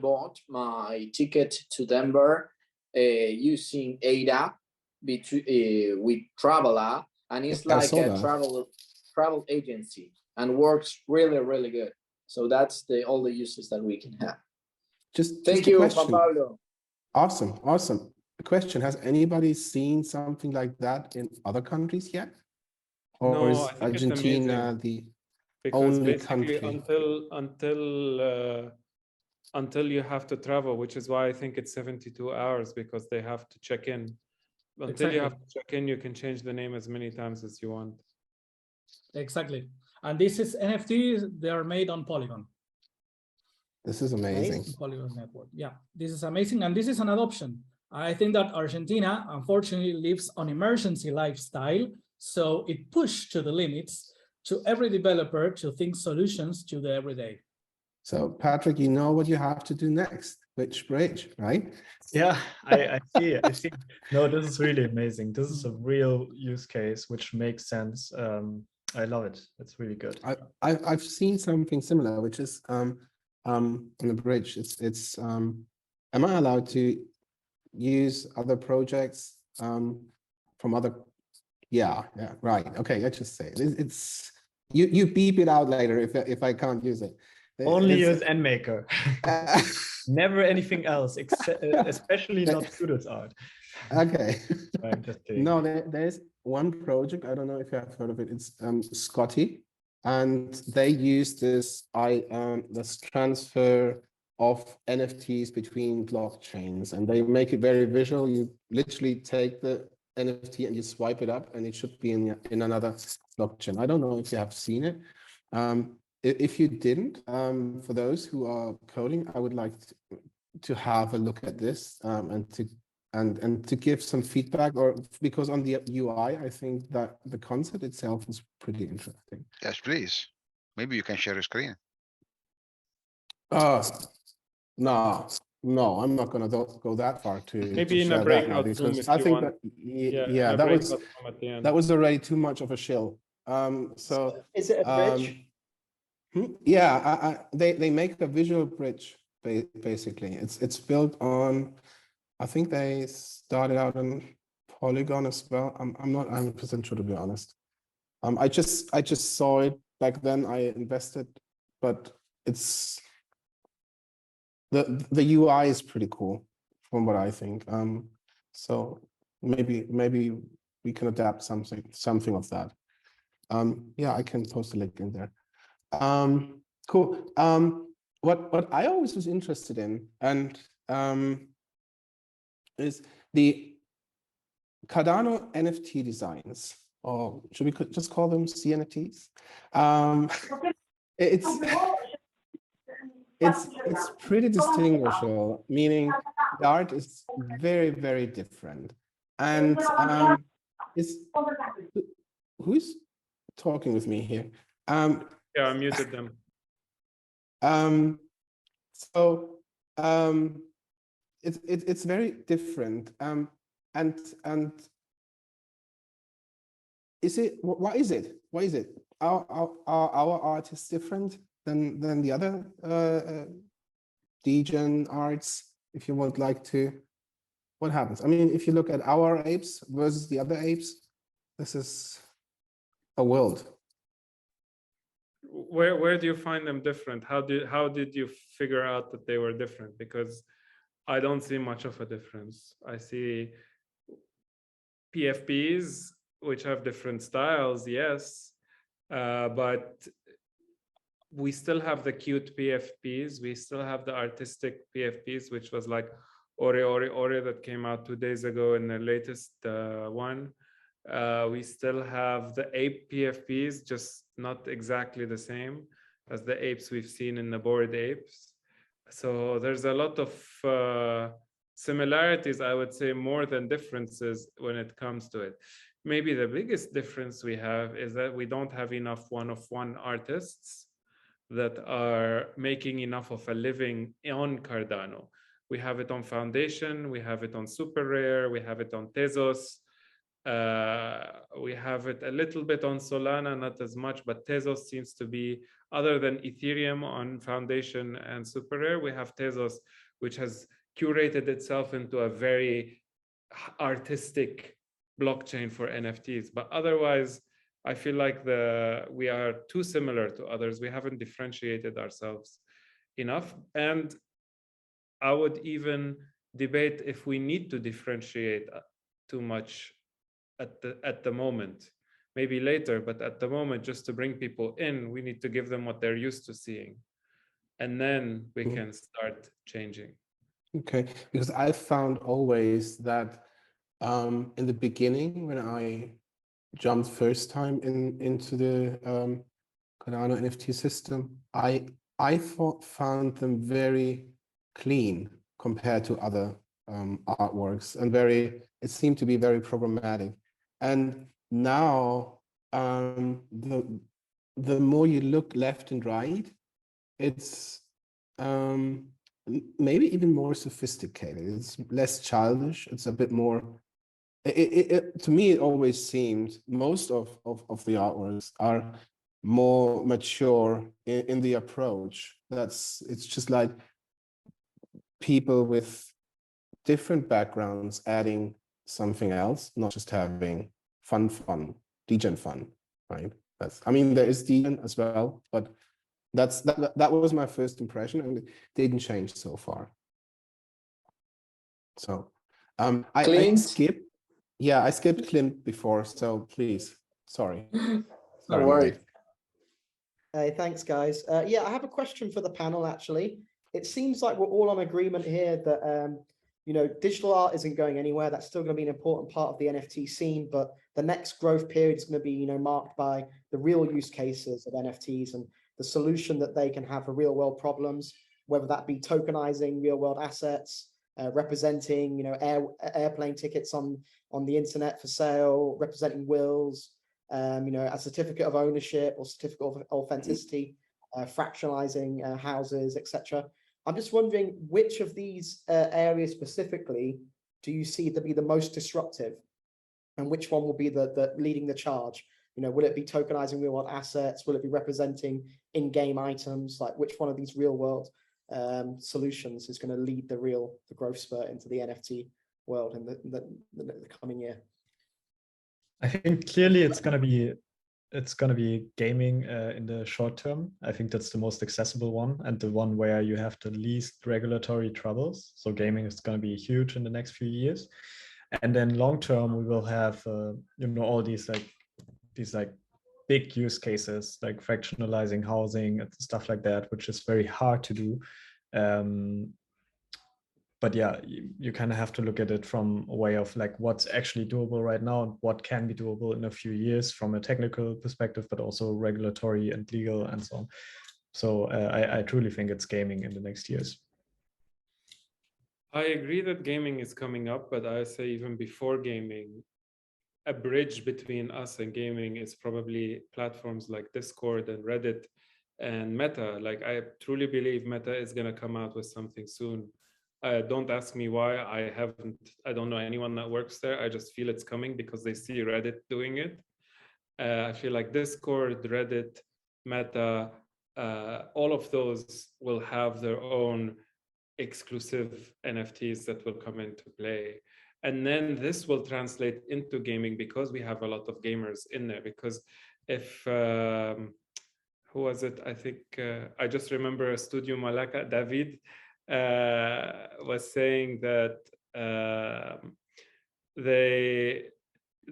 bought my ticket to Denver using ADA with Traveler, and it's I like saw a that. travel agency and works really, really good. So that's all the uses that we can have. Thank a you, Juan question. Pablo. Awesome, awesome. A question: has anybody seen something like that in other countries yet, or No, is I think it's Argentina amazing. the Because only basically country? until you have to travel, which is why I think it's 72 hours, because they have to check in. Until you have to check in, you can change the name as many times as you want. Exactly. And this is NFTs, they are made on Polygon. This is amazing. Polygon network. Yeah, this is amazing. And this is an adoption. I think that Argentina, unfortunately, lives on emergency lifestyle. So it pushed to the limits to every developer to think solutions to the everyday. So Patrick, you know what you have to do next, which bridge, right? Yeah, I see it. I see. No, this is really amazing. This is a real use case, which makes sense. I love it. It's really good. I've seen something similar, which is on the bridge. It's am I allowed to use other projects from other? Yeah, right. Okay, let's just say it's you beep it out later if I can't use it. Only use NMaker. Never anything else, except especially not Kudos art. Okay. I'm just kidding. No, there's one project. I don't know if you have heard of it. It's Scotty, and they use this this transfer of NFTs between blockchains, and they make it very visual. You literally take the NFT and you swipe it up, and it should be in another blockchain. I don't know if you have seen it. If you didn't, for those who are coding, I would like to have a look at this and to give some feedback, or because on the UI, I think that the concept itself is pretty interesting. Yes, please. Maybe you can share your screen. No, I'm not going to go that far to Maybe in a share that now, breakout room because if I you think want. that that was already too much of a shill. So is it a bridge? Yeah, they make a visual bridge basically. It's built on, I think they started out on Polygon as well. I'm not 100% sure, to be honest. I just saw it back then. I invested, but it's the UI is pretty cool from what I think. So maybe we can adapt something of that. Yeah, I can post a link in there. Cool. What I always was interested in, and is the Cardano NFT designs, or should we just call them CNFTs? It's pretty distinguishable, meaning the art is very, very different. And who's talking with me here? Yeah, I muted them. So it's very different. And is it, why is it? Are our artists different than the other degen arts, if you would like to? What happens? I mean, if you look at our apes versus the other apes, this is a world. Where do you find them different? How did you figure out that they were different? Because I don't see much of a difference. I see PFPs, which have different styles, yes, but we still have the cute PFPs. We still have the artistic PFPs, which was like Ore that came out 2 days ago in the latest one. We still have the ape PFPs, just not exactly the same as the apes we've seen in the Bored Apes. So there's a lot of similarities, I would say, more than differences when it comes to it. Maybe the biggest difference we have is that we don't have enough one-of-one artists that are making enough of a living on Cardano. We have it on Foundation, we have it on Super Rare, we have it on Tezos, we have it a little bit on Solana, not as much, but Tezos seems to be, other than Ethereum on Foundation and Super Rare, we have Tezos, which has curated itself into a very artistic blockchain for NFTs. But otherwise, I feel like we are too similar to others. We haven't differentiated ourselves enough. And I would even debate if we need to differentiate too much at the moment. Maybe later, but at the moment, just to bring people in, we need to give them what they're used to seeing. And then we can start changing. Okay, because I found always that in the beginning, when I jumped first time into the Cardano NFT system, I found them very clean compared to other artworks, and it seemed to be very programmatic. And now the more you look left and right, it's maybe even more sophisticated. It's less childish. It's a bit more. To me, it always seemed most of the artworks are more mature in the approach. It's just like people with different backgrounds adding something else, not just having fun, degen fun, right? I mean, there is degen as well, but that was my first impression, and it didn't change so far. So I skipped. Yeah, I skipped Clint before, so please, sorry. No worries. Hey, thanks, guys. Yeah, I have a question for the panel, actually. It seems like we're all on agreement here that, you know, digital art isn't going anywhere. That's still going to be an important part of the NFT scene, but the next growth period is going to be, you know, marked by the real use cases of NFTs and the solution that they can have for real world problems, whether that be tokenizing real world assets, representing, you know, airplane tickets on the internet for sale, representing wills, you know, a certificate of ownership or certificate of authenticity, fractionalizing houses, etc. I'm just wondering which of these areas specifically do you see to be the most disruptive, and which one will be the leading the charge? You know, will it be tokenizing real world assets? Will it be representing in-game items? Like, which one of these real world solutions is going to lead the growth spurt into the NFT world in the coming year? I think clearly it's going to be gaming in the short term. I think that's the most accessible one, and the one where you have the least regulatory troubles. So gaming is going to be huge in the next few years. And then long term, we will have you know, all these big use cases like fractionalizing housing and stuff like that, which is very hard to do. But yeah, you kind of have to look at it from a way of like what's actually doable right now and what can be doable in a few years from a technical perspective, but also regulatory and legal and so on. So I truly think it's gaming in the next years. I agree that gaming is coming up, but I say even before gaming, a bridge between us and gaming is probably platforms like Discord and Reddit and Meta. Like, I truly believe Meta is going to come out with something soon. Don't ask me why. I don't know anyone that works there. I just feel it's coming because they see Reddit doing it. I feel like Discord, Reddit, Meta, all of those will have their own exclusive NFTs that will come into play. And then this will translate into gaming because we have a lot of gamers in there. Because if, who was it? I think, I just remember Studio Malaka, David, was saying that the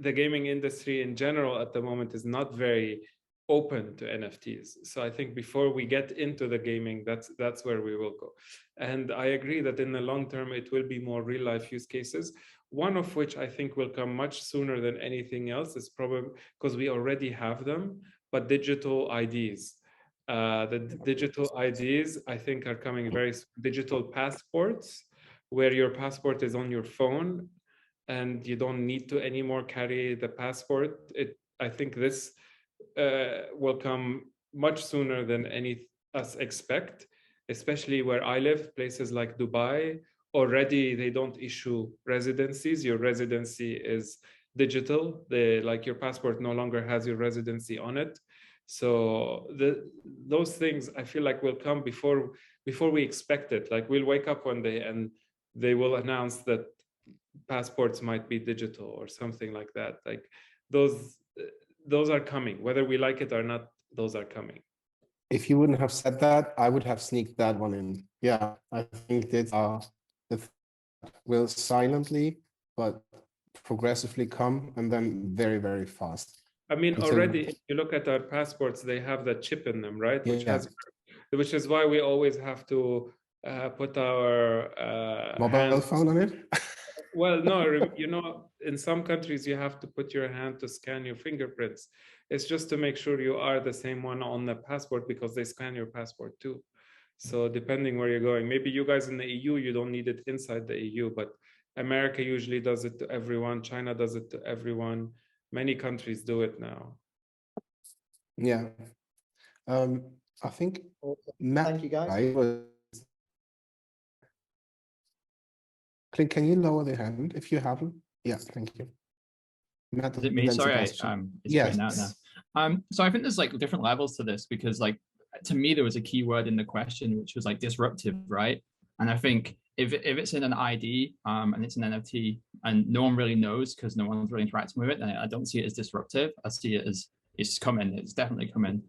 gaming industry in general at the moment is not very open to NFTs. So I think before we get into the gaming, that's where we will go. And I agree that in the long term, it will be more real life use cases. One of which I think will come much sooner than anything else is probably because we already have them, but digital IDs. The digital IDs, I think, are coming very soon. Digital passports, where your passport is on your phone and you don't need to anymore carry the passport. I think this will come much sooner than us expect, especially where I live, places like Dubai. Already they don't issue residencies. Your residency is digital. Like your passport no longer has your residency on it. So those things I feel like will come before we expect it. Like we'll wake up one day and they will announce that passports might be digital or something like that. Like those are coming, whether we like it or not. Those are coming. If you wouldn't have said that, I would have sneaked that one in. Yeah, I think that will silently but progressively come, and then very, very fast. I mean, Until- already, if you look at our passports, they have the chip in them, right? Yeah. Which is why we always have to put our Mobile hand. phone on it? Well, no, you know, in some countries you have to put your hand to scan your fingerprints. It's just to make sure you are the same one on the passport, because they scan your passport too. So depending where you're going, maybe you guys in the EU, you don't need it inside the EU, but America usually does it to everyone. China does it to everyone. Many countries do it now. Yeah. I think Matt, Thank you, guys. Can you lower the hand if you haven't? Yeah, thank you. Matt, Is it me? then Sorry, Sebastian. it's Yes. straightened out now. So I think there's like different levels to this, because like to me there was a key word in the question which was like disruptive, right? And I think if it's in an ID and it's an NFT and no one really knows because no one's really interacting with it, then I don't see it as disruptive. I see it as it's coming. It's definitely coming.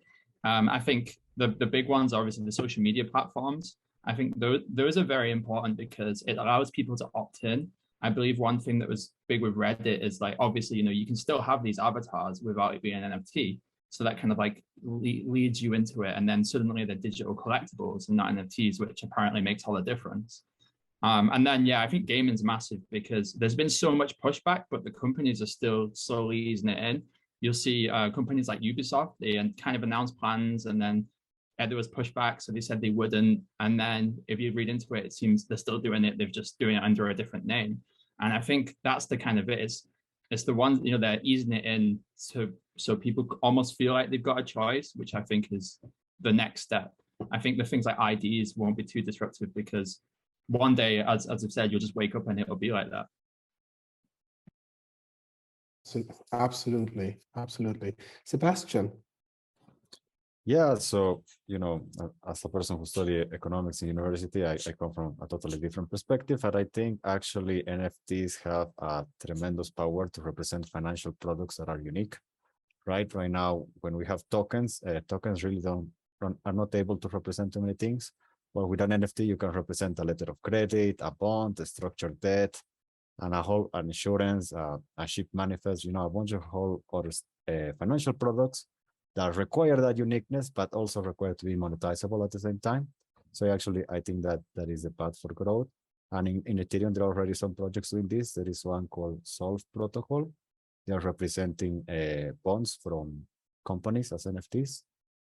I think the big ones are obviously the social media platforms. I think those are very important because it allows people to opt in. I believe one thing that was big with Reddit is like, obviously, you know, you can still have these avatars without it being an NFT. So that kind of like leads you into it. And then suddenly they're digital collectibles and not NFTs, which apparently makes all the difference. And then, yeah, I think gaming's massive because there's been so much pushback, but the companies are still slowly easing it in. You'll see companies like Ubisoft, they kind of announced plans and then there was pushback. So they said they wouldn't. And then if you read into it, it seems they're still doing it. They're just doing it under a different name. And I think that's the kind of it. It's the ones, you know, they're easing it in so people almost feel like they've got a choice, which I think is the next step. I think the things like IDs won't be too disruptive because one day, as I've said, you'll just wake up and it'll be like that. Absolutely. Sebastian. Yeah, so, you know, as a person who studied economics in university, I come from a totally different perspective. And I think actually NFTs have a tremendous power to represent financial products that are unique, right? Right now, when we have tokens, tokens really are not able to represent too many things. But with an NFT, you can represent a letter of credit, a bond, a structured debt, and an insurance, a ship manifest, you know, a bunch of whole other financial products that require that uniqueness, but also require to be monetizable at the same time. So actually, I think that is the path for growth. And in Ethereum, there are already some projects doing this. There is one called Solve Protocol. They are representing bonds from companies as NFTs,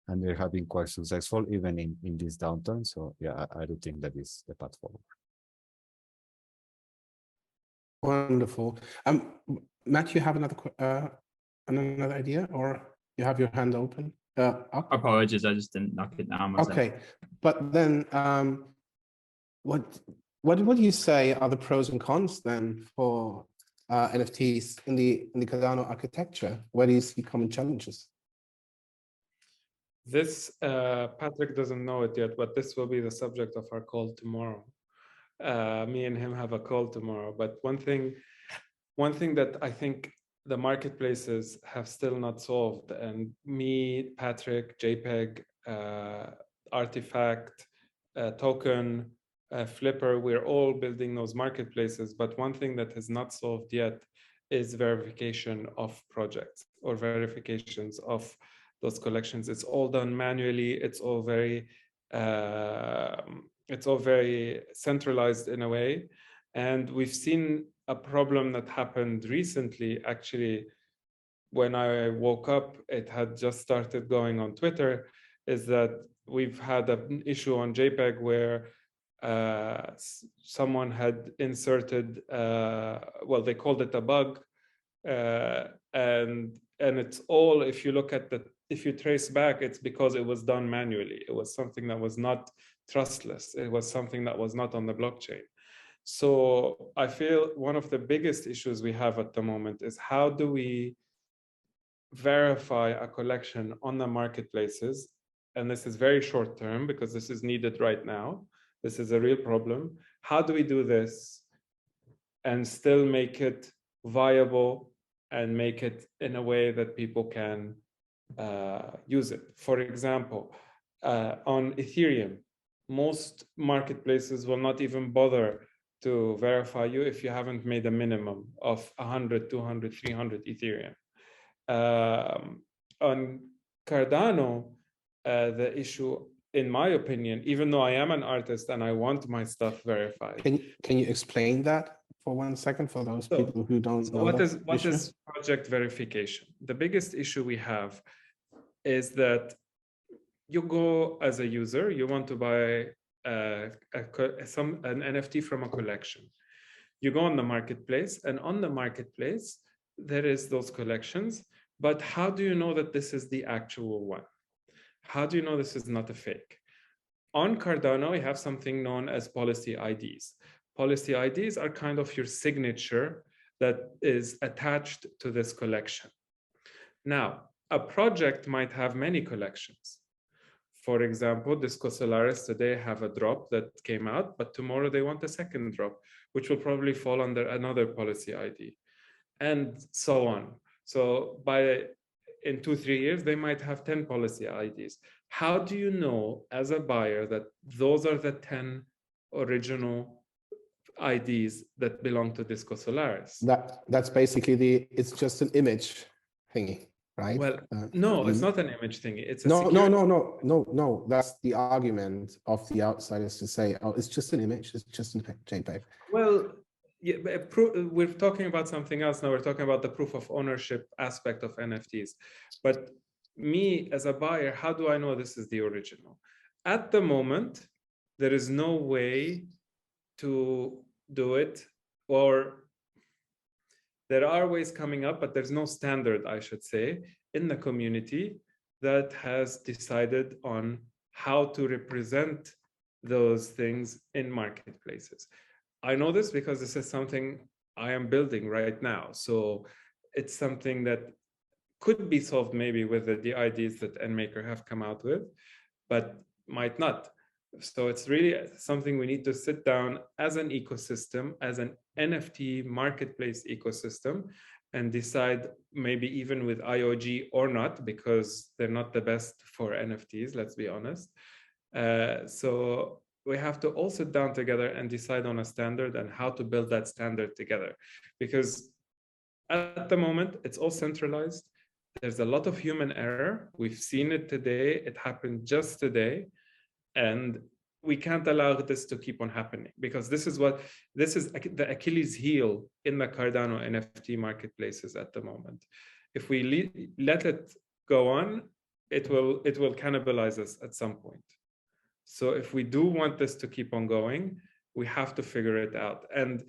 and they have been quite successful even in this downturn. So yeah, I do think that is the path forward. Wonderful. Matt, you have another idea, or you have your hand open? Up? Apologies, I just didn't knock it down myself. Okay, but then what do you say are the pros and cons then for NFTs in the Cardano architecture? Where do you see common challenges? This, Patrick doesn't know it yet, but this will be the subject of our call tomorrow. Me and him have a call tomorrow. But one thing that I think the marketplaces have still not solved, and me, Patrick, JPEG, Artifact, Token, Flipper, we're all building those marketplaces. But one thing that is not solved yet is verification of projects or verifications of those collections. It's all done manually. It's all very centralized in a way. And we've seen a problem that happened recently. Actually, when I woke up, it had just started going on Twitter, is that we've had an issue on JPEG where someone had inserted, well, they called it a bug. And it's all, if you look at if you trace back, it's because it was done manually. It was something that was not trustless. It was something that was not on the blockchain. So I feel one of the biggest issues we have at the moment is how do we verify a collection on the marketplaces? And this is very short term because this is needed right now. This is a real problem. How do we do this and still make it viable and make it in a way that people can use it. For example, on Ethereum, most marketplaces will not even bother to verify you if you haven't made a minimum of 100, 200, 300 Ethereum. On Cardano, the issue, in my opinion, even though I am an artist and I want my stuff verified. Can you explain that for 1 second for those people who don't know? What is project verification? The biggest issue we have is that you go as a user, you want to buy an NFT from a collection. You go on the marketplace, and on the marketplace, there is those collections. But how do you know that this is the actual one? How do you know this is not a fake? On Cardano, we have something known as policy IDs. Policy IDs are kind of your signature that is attached to this collection. Now, a project might have many collections. For example, Disco Solaris today have a drop that came out, but tomorrow they want a second drop, which will probably fall under another policy ID, and so on. So in 2-3 years, they might have 10 policy IDs. How do you know as a buyer that those are the 10 original IDs that belong to Disco Solaris? That's basically it's just an image thingy, right? Well, no, it's not an image thingy. It's a no. That's the argument of the outsiders to say, oh, it's just an image. It's just a JPEG. Well, yeah, we're talking about something else now. We're talking about the proof of ownership aspect of NFTs. But me as a buyer, how do I know this is the original? At the moment, there is no way to do it, or there are ways coming up, but there's no standard, I should say, in the community that has decided on how to represent those things in marketplaces. I know this because this is something I am building right now. So it's something that could be solved maybe with the IDs that NMaker have come out with, but might not. So it's really something we need to sit down as an ecosystem, as an NFT marketplace ecosystem, and decide, maybe even with IOG or not, because they're not the best for NFTs, let's be honest. So we have to all sit down together and decide on a standard and how to build that standard together. Because at the moment, it's all centralized. There's a lot of human error. We've seen it today. It happened just today. And we can't allow this to keep on happening, because this is the Achilles heel in the Cardano NFT marketplaces at the moment. If we let it go on, it will cannibalize us at some point. So if we do want this to keep on going, we have to figure it out. And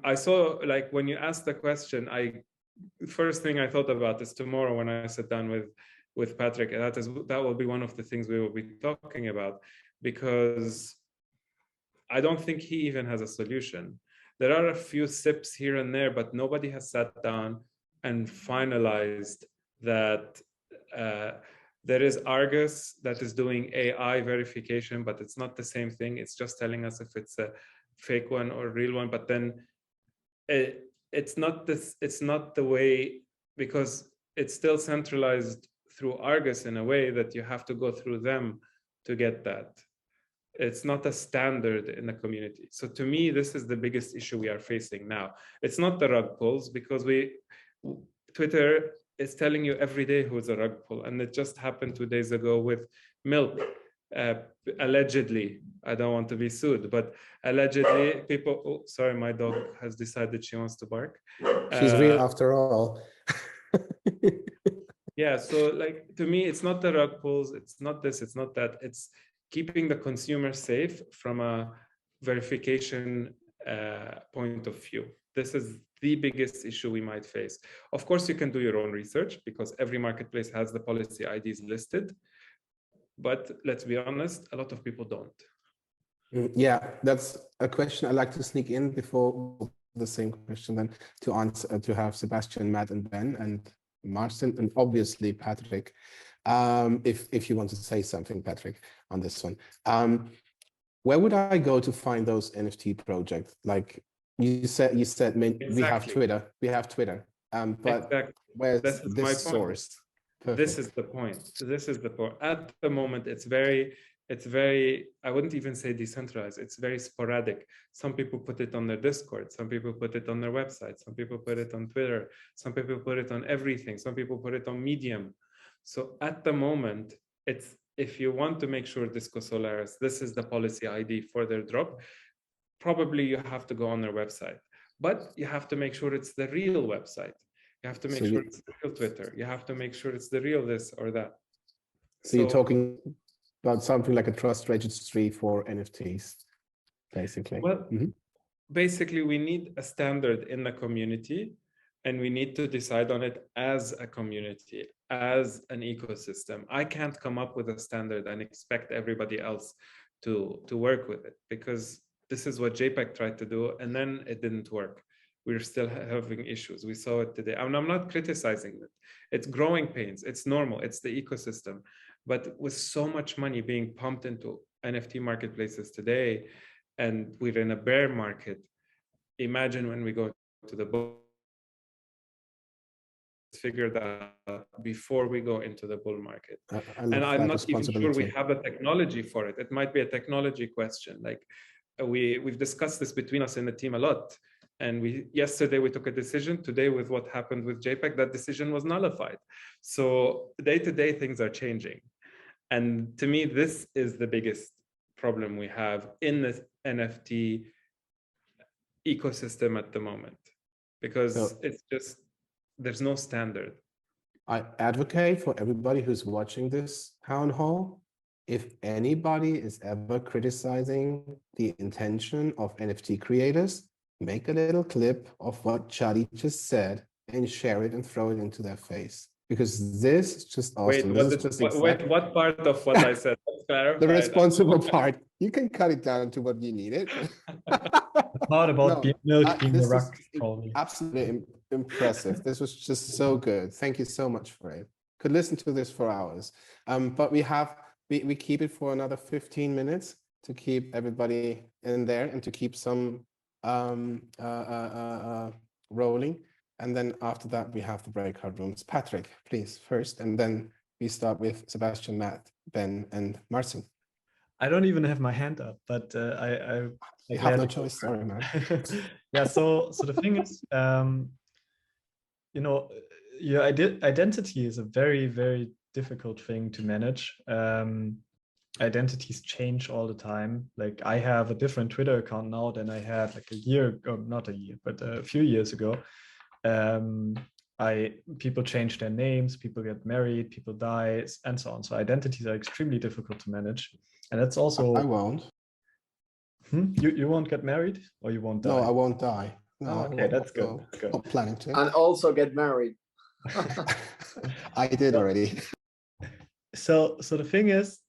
I saw, like, when you asked the question, first thing I thought about is tomorrow when I sit down with Patrick, and that will be one of the things we will be talking about, because I don't think he even has a solution. There are a few sips here and there, but nobody has sat down and finalized that. There is Argus that is doing AI verification, but it's not the same thing. It's just telling us if it's a fake one or a real one, but then it's not the way, because it's still centralized through Argus in a way that you have to go through them to get that. It's not a standard in the community. So to me, this is the biggest issue we are facing now. It's not the rug pulls, because Twitter is telling you every day who's a rug pull. And it just happened 2 days ago with Milk. Allegedly, I don't want to be sued, but allegedly people, oh, sorry, my dog has decided she wants to bark. She's real after all. Yeah, so like, to me, it's not the rug pulls, it's not this, it's not that, it's keeping the consumer safe from a verification point of view. This is the biggest issue we might face. Of course, you can do your own research, because every marketplace has the policy IDs listed. But let's be honest, a lot of people don't. Yeah, that's a question I'd like to sneak in before the same question then to answer, to have Sebastian, Matt, and Ben, and Marcin, and obviously Patrick, if you want to say something, Patrick, on this one. Where would I go to find those NFT projects? Like, You said we have Exactly. Twitter. We have Twitter. But Exactly. where's This is my this point. source? This is the point. This is the point. At the moment, it's very, I wouldn't even say decentralized. It's very sporadic. Some people put it on their Discord. Some people put it on their website. Some people put it on Twitter. Some people put it on everything. Some people put it on Medium. So at the moment, it's, if you want to make sure Disco Solaris, this is the policy ID for their drop, probably you have to go on their website. But you have to make sure it's the real website. You have to make sure it's the real Twitter. You have to make sure it's the real this or that. So you're talking about something like a trust registry for NFTs, basically. Well, basically, we need a standard in the community, and we need to decide on it as a community, as an ecosystem. I can't come up with a standard and expect everybody else to work with it, because this is what JPEG tried to do, and then it didn't work. We're still having issues. We saw it today. And I'm not criticizing it. It's growing pains. It's normal. It's the ecosystem. But with so much money being pumped into NFT marketplaces today, and we're in a bear market, imagine when we go to the bull, figure that out before we go into the bull market. And I'm not even sure we have the technology for it. It might be a technology question. Like we've discussed this between us in the team a lot. And yesterday we took a decision. Today, with what happened with JPEG, that decision was nullified. So day-to-day things are changing. And to me, this is the biggest problem we have in this NFT ecosystem at the moment, because it's just, there's no standard. I advocate for everybody who's watching this town hall, if anybody is ever criticizing the intention of NFT creators, make a little clip of what Chadi just said and share it and throw it into their face. Because this is just awesome. Wait, what part of what I said? The responsible part. You can cut it down to what you need it. The part about milk being the rock, probably. Absolutely impressive. This was just so good. Thank you so much for it. Could listen to this for hours. But we keep it for another 15 minutes to keep everybody in there and to keep some rolling. And then after that, we have the breakout rooms. Patrick, please, first, and then we start with Sebastian, Matt, Ben, and Marcin. I don't even have my hand up, but I have no choice. Sorry, man. Yeah. So the thing is, you know, your identity is a very, very difficult thing to manage. Identities change all the time. Like I have a different Twitter account now than I had like a year, or not a year, but a few years ago. People change their names, people get married, people die, and so on. So identities are extremely difficult to manage. And that's also... I won't. You won't get married, or you won't die? No, I won't die. No, okay, that's good. That's good. Not planning to. And also get married. I did already. So the thing is,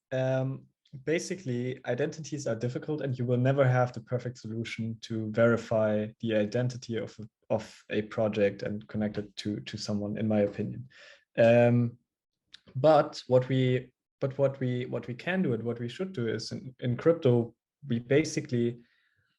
basically, identities are difficult, and you will never have the perfect solution to verify the identity of a project and connect it to someone, in my opinion. But what we can do and what we should do is in crypto, we basically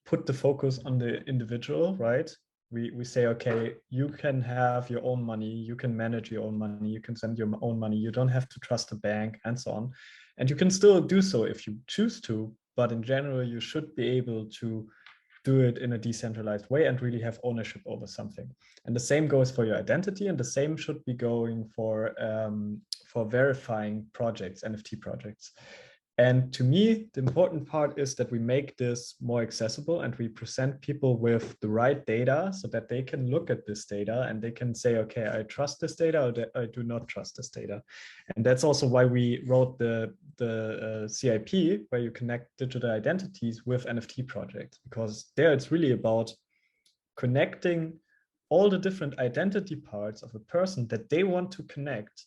put the focus on the individual, right? We say, okay, you can have your own money, you can manage your own money, you can send your own money, you don't have to trust a bank, and so on. And you can still do so if you choose to, but in general, you should be able to do it in a decentralized way and really have ownership over something. And the same goes for your identity, and the same should be going for verifying projects, NFT projects. And to me, the important part is that we make this more accessible and we present people with the right data so that they can look at this data and they can say, okay, I trust this data or I do not trust this data. And that's also why we wrote the CIP, where you connect digital identities with NFT projects, because there it's really about connecting all the different identity parts of a person that they want to connect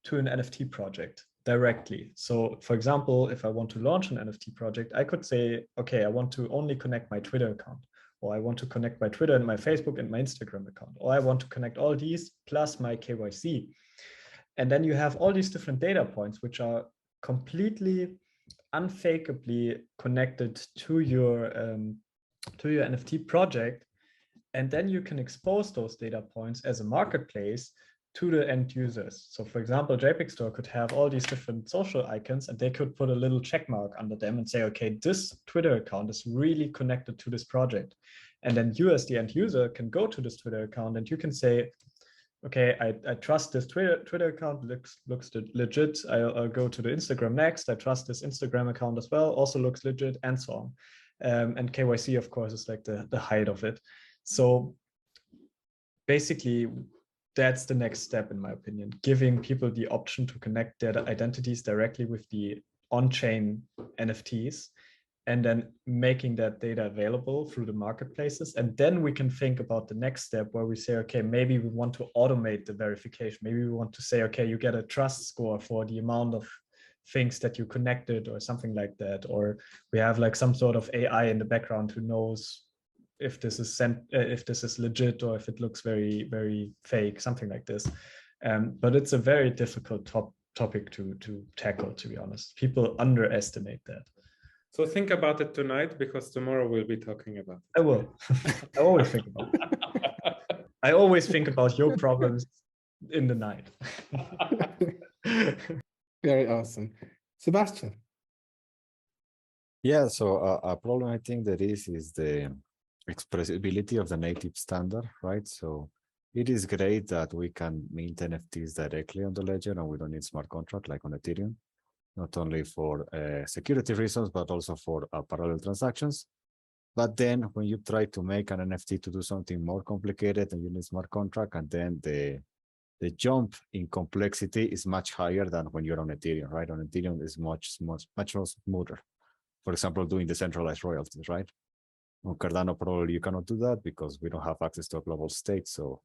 to an NFT project directly. So for example, if I want to launch an NFT project, I could say, okay, I want to only connect my Twitter account, or I want to connect my Twitter and my Facebook and my Instagram account, or I want to connect all these plus my KYC. And then you have all these different data points, which are completely unfakeably connected to your NFT project. And then you can expose those data points as a marketplace to the end users. So for example, JPEG Store could have all these different social icons, and they could put a little check mark under them and say, okay, this Twitter account is really connected to this project. And then you as the end user can go to this Twitter account and you can say, okay, I trust this Twitter account, looks legit. I'll go to the Instagram next. I trust this Instagram account as well, also looks legit, and so on. And KYC, of course, is like the height of it. So basically, that's the next step, in my opinion, giving people the option to connect their identities directly with the on-chain NFTs, and then making that data available through the marketplaces. And then we can think about the next step where we say, okay, maybe we want to automate the verification. Maybe we want to say, okay, you get a trust score for the amount of things that you connected or something like that. Or we have like some sort of AI in the background who knows if this is legit or if it looks very, very fake, something like this. But it's a very difficult topic to tackle, to be honest. People underestimate that. So think about it tonight, because tomorrow we'll be talking about it. I will. I always think about it. I always think about your problems in the night. Very awesome. Sebastian. Yeah, so a problem I think there is the expressibility of the native standard, right? So it is great that we can mint NFTs directly on the ledger and we don't need smart contract like on Ethereum, not only for security reasons, but also for parallel transactions. But then when you try to make an NFT to do something more complicated and you need smart contract, and then the jump in complexity is much higher than when you're on Ethereum, right? On Ethereum is much more smoother. For example, doing decentralized royalties, right? On Cardano, probably you cannot do that because we don't have access to a global state. So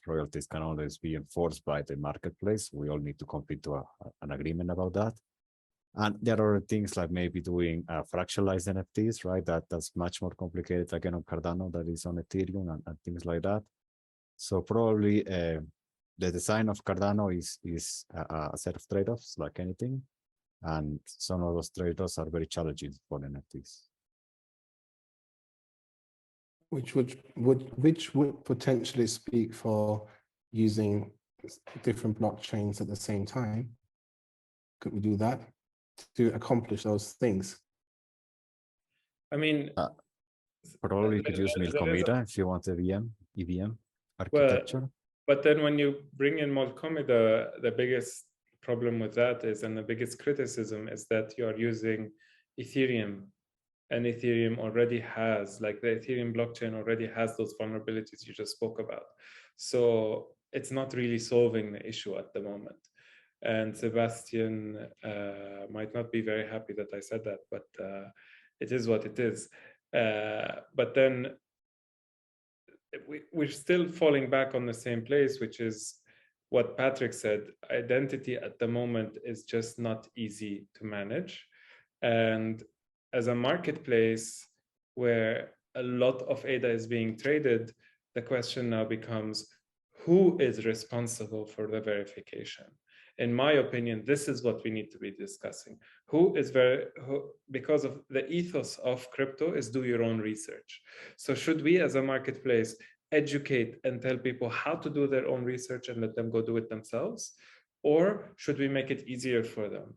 royalties can always be enforced by the marketplace. We all need to compete to an agreement about that. And there are things like maybe doing fractionalized NFTs, right? That's much more complicated again on Cardano that is on Ethereum and things like that. So probably the design of Cardano is a set of trade-offs like anything. And some of those trade-offs are very challenging for NFTs. Which would potentially speak for using different blockchains at the same time. Could we do that to accomplish those things? I mean, probably you could use Milkomida if you want EVM architecture. Well, but then when you bring in Milkomida, the biggest problem with that is, and the biggest criticism is that you are using Ethereum. And Ethereum already has, like the Ethereum blockchain already has those vulnerabilities you just spoke about. So it's not really solving the issue at the moment. And Sebastian might not be very happy that I said that, but it is what it is. But then we're still falling back on the same place, which is what Patrick said. Identity at the moment is just not easy to manage. And as a marketplace where a lot of ADA is being traded, the question now becomes, who is responsible for the verification? In my opinion, this is what we need to be discussing. Because of the ethos of crypto is do your own research. So should we as a marketplace educate and tell people how to do their own research and let them go do it themselves? Or should we make it easier for them?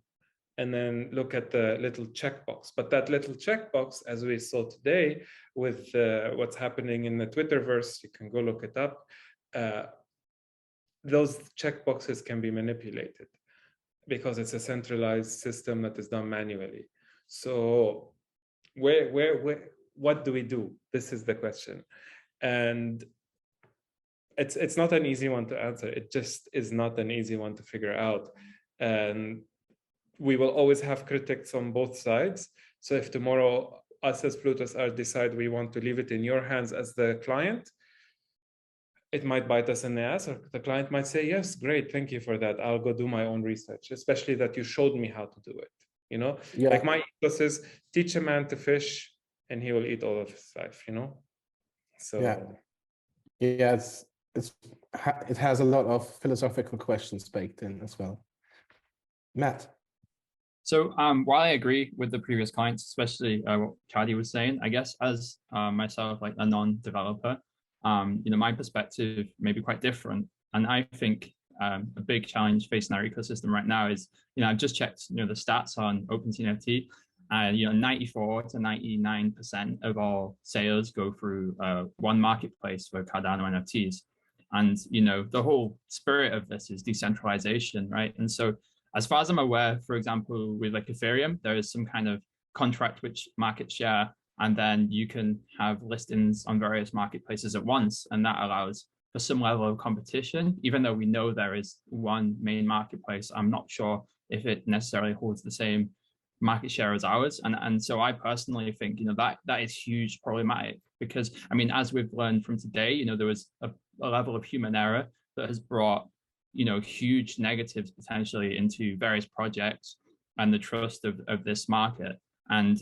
And then look at the little checkbox. But that little checkbox, as we saw today with what's happening in the Twitterverse, you can go look it up. Those checkboxes can be manipulated because it's a centralized system that is done manually. So what do we do? This is the question. And it's not an easy one to answer. It just is not an easy one to figure out. And we will always have critics on both sides. So if tomorrow us as Plutus decide we want to leave it in your hands as the client, it might bite us in the ass, or the client might say, yes, great, thank you for that. I'll go do my own research, especially that you showed me how to do it. You know, Yeah. Like my ethos is teach a man to fish and he will eat all of his life, you know? So yeah, it has a lot of philosophical questions baked in as well. Matt. So while I agree with the previous points, especially what Kadi was saying, I guess as myself, like a non-developer, my perspective may be quite different. And I think a big challenge facing our ecosystem right now is, I've just checked, the stats on OpenSea NFT. 94 to 99% of all sales go through one marketplace for Cardano NFTs. And, the whole spirit of this is decentralization, right? And so as far as I'm aware, for example, with like Ethereum, there is some kind of contract which market share, and then you can have listings on various marketplaces at once. And that allows for some level of competition, even though we know there is one main marketplace. I'm not sure if it necessarily holds the same market share as ours. And so I personally think, that is huge problematic, because as we've learned from today, there was a level of human error that has brought, huge negatives potentially into various projects and the trust of this market. And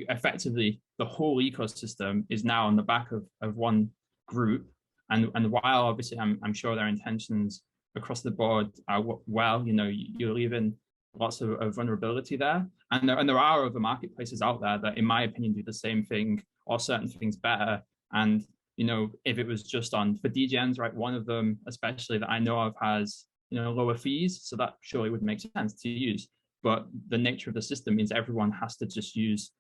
effectively the whole ecosystem is now on the back of one group. And while obviously I'm sure their intentions across the board are well, you're leaving lots of vulnerability there. And there are other marketplaces out there that, in my opinion, do the same thing or certain things better. And, if it was just for DGens, right, one of them, especially that I know of, has, lower fees. So that surely would make sense to use. But the nature of the system means everyone has to just use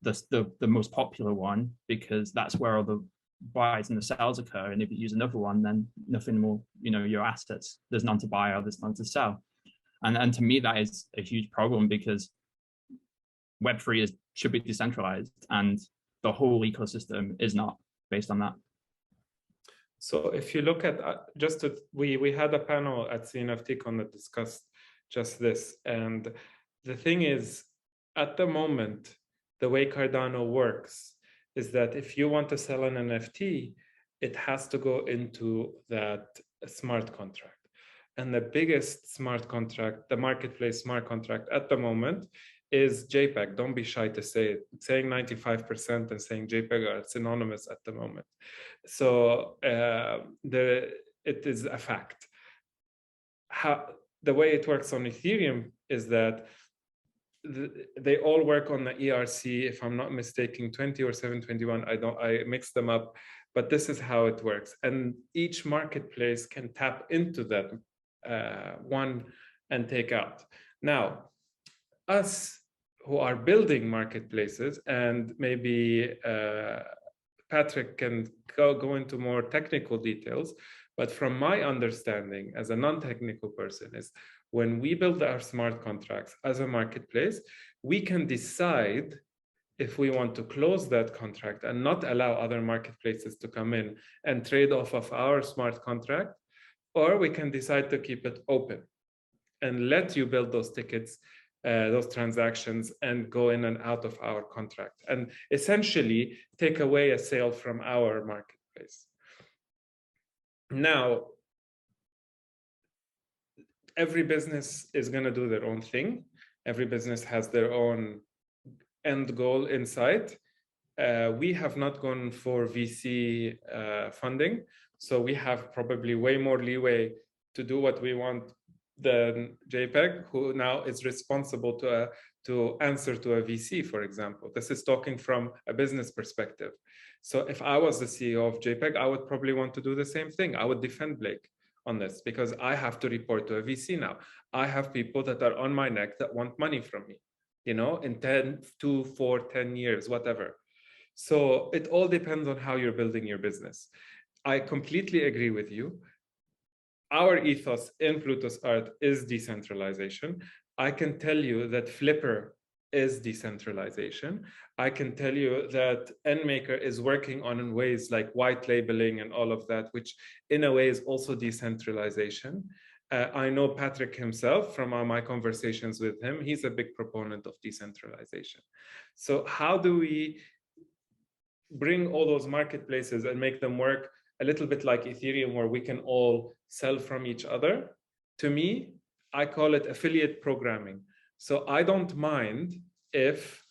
the most popular one, because that's where all the buys and the sales occur. And if you use another one, then nothing will, your assets, there's none to buy or there's none to sell. And to me, that is a huge problem, because Web3 should be decentralized, and the whole ecosystem is not based on that. So if you look at we had a panel at CNFTCon that discussed just this. And the thing is, at the moment, the way Cardano works is that if you want to sell an NFT, it has to go into that smart contract. And the biggest smart contract, the marketplace smart contract at the moment, is JPEG. Don't be shy to say it. Saying 95% and saying JPEG are synonymous at the moment. So it is a fact. The way it works on Ethereum is that they all work on the ERC, if I'm not mistaken, 20 or 721. I mix them up, but this is how it works. And each marketplace can tap into that one and take out. Now, us who are building marketplaces, and maybe Patrick can go into more technical details, but from my understanding as a non-technical person is, when we build our smart contracts as a marketplace, we can decide if we want to close that contract and not allow other marketplaces to come in and trade off of our smart contract, or we can decide to keep it open and let you build those tickets, those transactions, and go in and out of our contract, and essentially take away a sale from our marketplace. Now, every business is going to do their own thing. Every business has their own end goal in sight. We have not gone for VC funding, so we have probably way more leeway to do what we want than JPEG, who now is responsible to answer to a VC, for example. This is talking from a business perspective. So if I was the CEO of JPEG, I would probably want to do the same thing. I would defend Blake on this, because I have to report to a VC now. I have people that are on my neck that want money from me, in 2, 4, 10 years, whatever. So it all depends on how you're building your business. I completely agree with you. Our ethos in Plutus Art is decentralization. I can tell you that Flipper is decentralization. I can tell you that NMaker is working on ways like white labeling and all of that, which in a way is also decentralization. I know Patrick himself from my conversations with him, he's a big proponent of decentralization. So how do we bring all those marketplaces and make them work a little bit like Ethereum, where we can all sell from each other? To me, I call it affiliate programming. So I don't mind if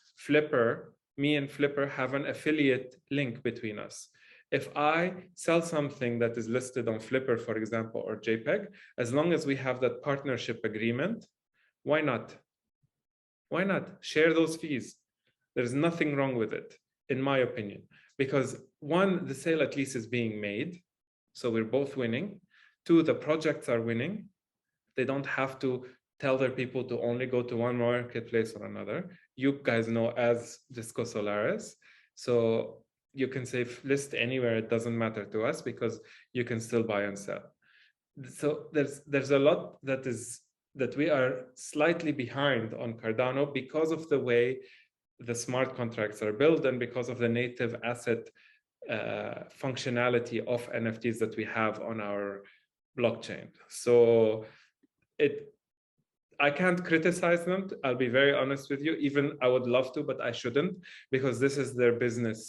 me and Flipper have an affiliate link between us. If I sell something that is listed on Flipper, for example, or JPEG, as long as we have that partnership agreement, why not? Why not share those fees? There's nothing wrong with it. in my opinion, because one, the sale at least is being made, so we're both winning. Two, the projects are winning. They don't have to tell their people to only go to one marketplace or another. You guys know as Disco Solaris, so you can say list anywhere, it doesn't matter to us because you can still buy and sell. So there's a lot that we are slightly behind on Cardano because of the way the smart contracts are built and because of the native asset functionality of NFTs that we have on our blockchain. So I can't criticize them. I'll be very honest with you. Even I would love to, but I shouldn't, because this is their business.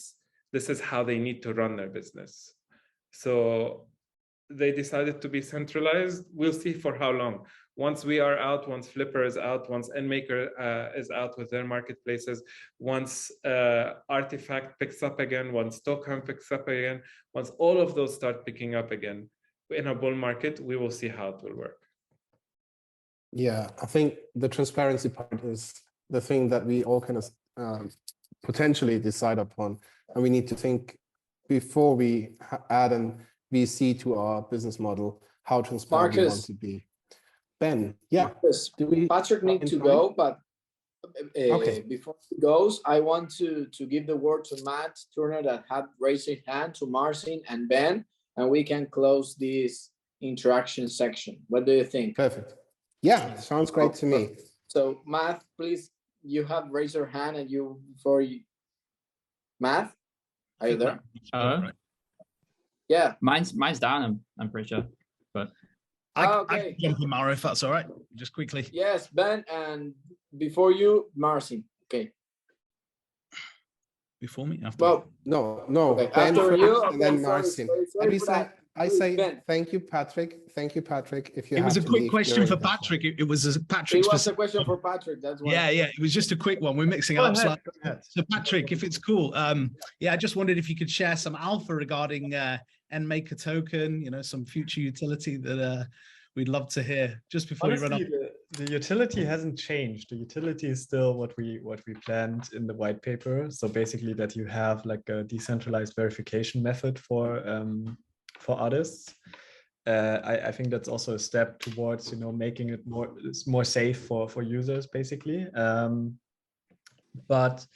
This is how they need to run their business. So they decided to be centralized. We'll see for how long. Once we are out, once Flipper is out, once NMaker is out with their marketplaces, once Artifact picks up again, once Token picks up again, once all of those start picking up again in a bull market, we will see how it will work. Yeah, I think the transparency part is the thing that we all kind of potentially decide upon, and we need to think before we add an VC to our business model, how transparent we want to be. Ben, yeah. Marcus, Patrick needs to go, but okay. Before he goes, I want to give the word to Matt Turner that had raised his hand, to Marcin and Ben, and we can close this interaction section. What do you think? Perfect. Yeah, sounds great to me. So Matt, please, you have raised your hand, and Matt, are you there? Yeah. Mine's down, I'm pretty sure. But I can jump in, Mauro, if that's all right, just quickly. Yes, Ben, and before you, Marcin. Okay. Before me? After well, no. Okay. Ben after first, you, and then Marcin. I say ben. Thank you, Patrick. Thank you, Patrick. If you it was a quick question for Patrick. It was a Patrick. It was a question for Patrick. That's why. Yeah. It was just a quick one. We're mixing up slightly. So Patrick, if it's cool, I just wondered if you could share some alpha regarding NMaker token. Some future utility that we'd love to hear. Just before Honestly, we run up. The utility hasn't changed. The utility is still what we planned in the white paper. So basically, that you have like a decentralized verification method for artists. I think that's also a step towards making it more safe for users, basically. But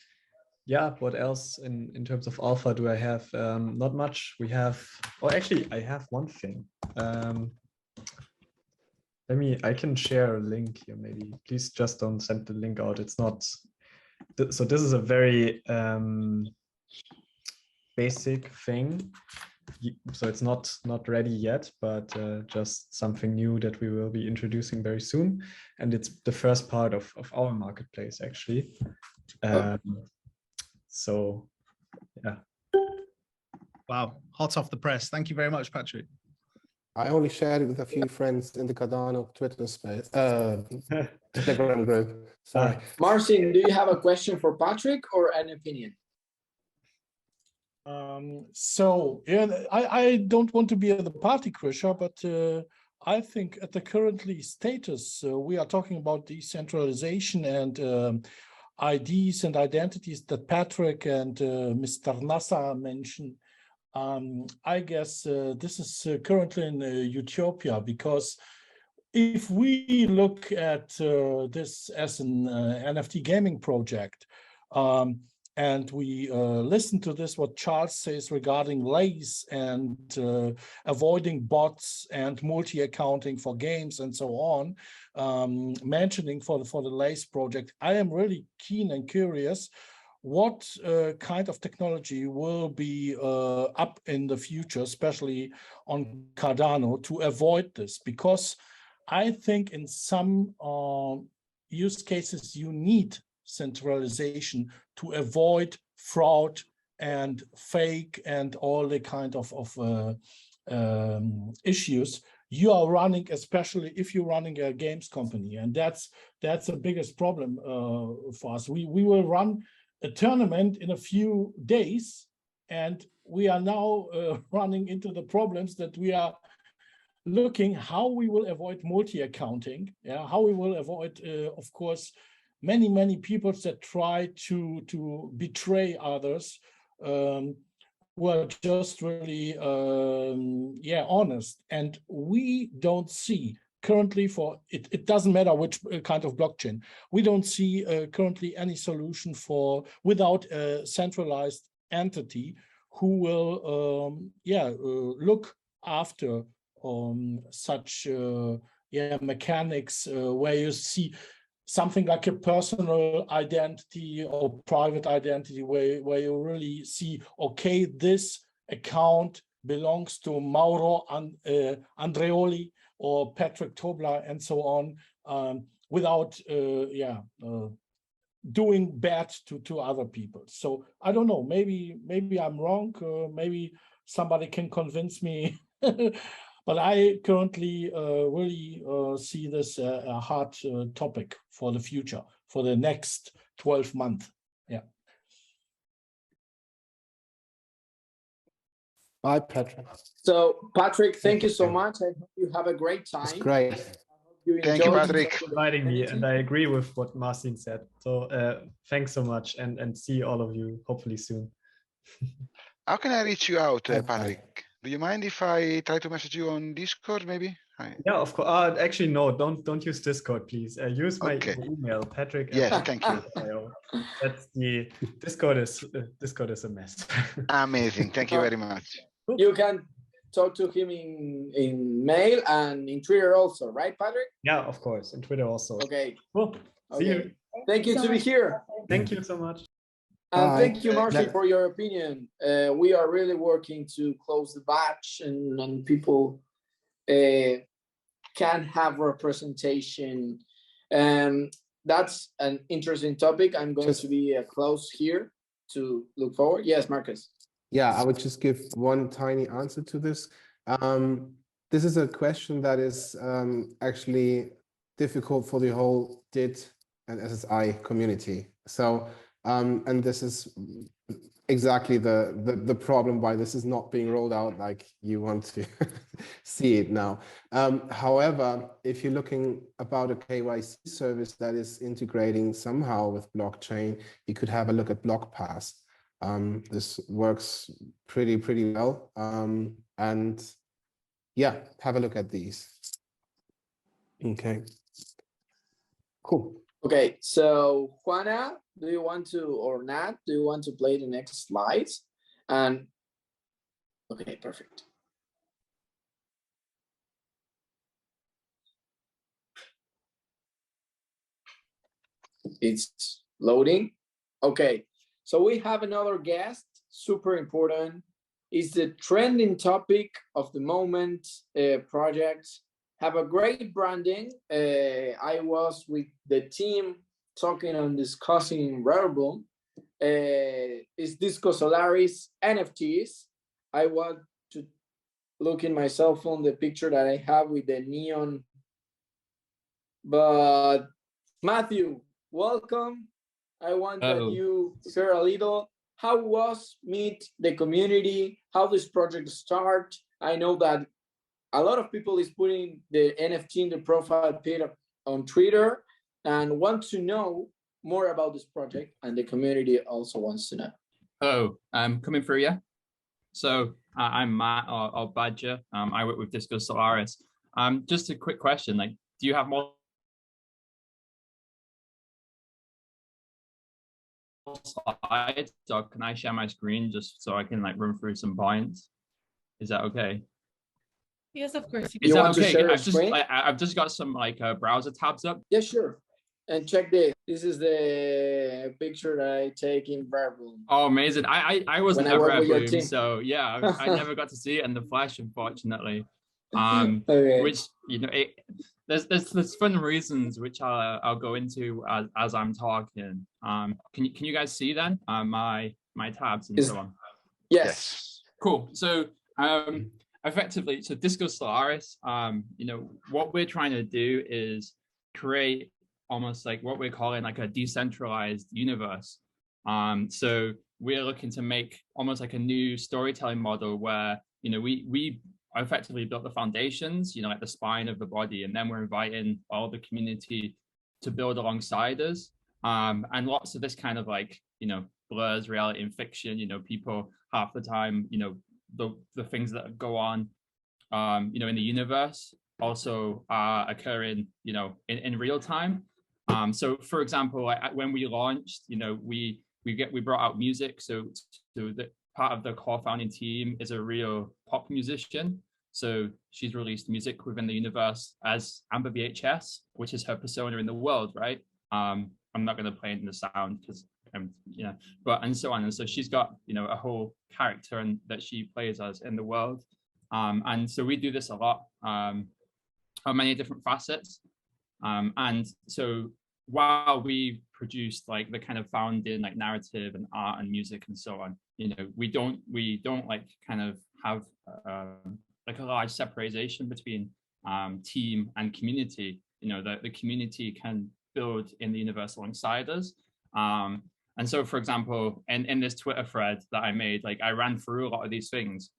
yeah, what else in terms of alpha do I have? Not much. We have, actually I have one thing. I can share a link here, maybe. Please just don't send the link out. It's not, so this is a very basic thing. So it's not ready yet, but just something new that we will be introducing very soon. And it's the first part of our marketplace, actually. So, yeah. Wow, hot off the press. Thank you very much, Patrick. I only shared it with a few friends in the Cardano Twitter space, Telegram group. Sorry. Marcin, do you have a question for Patrick or an opinion? I don't want to be the party crusher, but I think at the currently status, we are talking about decentralization and IDs and identities that Patrick and Mr. Nasser mentioned. I guess this is currently in utopia, because if we look at this as an NFT gaming project, and we listen to this, what Charles says regarding lays and avoiding bots and multi-accounting for games and so on, mentioning for the lays project, I am really keen and curious what kind of technology will be up in the future, especially on Cardano, to avoid this, because I think in some use cases you need centralization to avoid fraud and fake and all the kind of issues you are running, especially if you're running a games company. And that's the biggest problem for us. We will run a tournament in a few days, and we are now running into the problems that we are looking how we will avoid multi-accounting, how we will avoid, of course, many people that try to betray others who are just really, honest. And we don't see currently for it. It doesn't matter which kind of blockchain. We don't see currently any solution for without a centralized entity who will, look after such mechanics where you see something like a personal identity or private identity where you really see, okay, this account belongs to Mauro Andreoli or Patrick Tobler and so on, without doing bad to other people. So I don't know, maybe I'm wrong, maybe somebody can convince me. But I currently really see this a hard topic for the future, for the next 12 months. Yeah. Bye, Patrick. So, Patrick, thank you so much. I hope you have a great time. It's great. Thank you, Patrick. Inviting me, and I agree with what Marcin said. So thanks so much, and see all of you hopefully soon. How can I reach you out, Patrick? Do you mind if I try to message you on Discord, maybe? Yeah, of course. Actually, no. Don't use Discord, please. Use my email, Patrick. Yes, thank you. That's the Discord is a mess. Amazing. Thank you very much. You can talk to him in mail and in Twitter also, right, Patrick? Yeah, of course. In Twitter also. Okay. Cool. See you. Thank you to be here. Thank you so much. And thank you, Marcy, for your opinion. We are really working to close the batch and people can have representation. That's an interesting topic. I'm going to be close here to look forward. Yes, Marcus. Yeah, I would just give one tiny answer to this. This is a question that is actually difficult for the whole DIT and SSI community. So, and this is exactly the problem why this is not being rolled out like you want to see it now. However, if you're looking about a KYC service that is integrating somehow with blockchain, you could have a look at BlockPass. This works pretty well. And yeah, have a look at these. Okay, cool. Okay, so Juana, do you want to, or Nat, do you want to play the next slides? And okay, perfect. It's loading. Okay, so we have another guest, super important. It's the trending topic of the moment. Projects have a great branding. I was with the team talking and discussing Rarible. It's Disco Solaris NFTs. I want to look in my cell phone the picture that I have with the neon. But Matthew, welcome. I want that you share a little. How was Meet the community? How this project start? I know that a lot of people is putting the NFT in the profile page on Twitter and want to know more about this project, and the community also wants to know. Hello, I'm coming through, yeah? So I'm Matt or Badger. I work with Disco Solaris. Just a quick question, like, do you have more slides, or can I share my screen just so I can like run through some points? Is that okay? Yes, of course. Is that okay? I've just got some like browser tabs up. Yeah, sure. And check this. This is the picture that I take in Rarible. Oh, amazing! I wasn't ever at Bloom, so yeah, I never got to see it in the flesh, unfortunately. Okay. Which there's fun reasons which I'll go into as I'm talking. Can you guys see then my tabs and so on? Yes. Cool. So effectively, so Disco Solaris, what we're trying to do is create almost like what we're calling like a decentralized universe. So we're looking to make almost like a new storytelling model where we effectively built the foundations, like the spine of the body, and then we're inviting all the community to build alongside us. And lots of this kind of like blurs reality and fiction. You know, people half the time, you know, the things that go on, you know, in the universe also are occurring, you know, in real time. So for example, when we launched, you know, we brought out music. So the part of the core founding team is a real pop musician. So she's released music within the universe as Amber VHS, which is her persona in the world, right? I'm not going to play in the sound because, you know, but and so on. And so she's got, you know, a whole character and that she plays as in the world. And so we do this a lot on many different facets. And so while we produced like the kind of founding like narrative and art and music and so on, you know, we don't like kind of have like a large separation between team and community. You know, the community can build in the universe alongside us. And so, for example, in this Twitter thread that I made, like I ran through a lot of these things.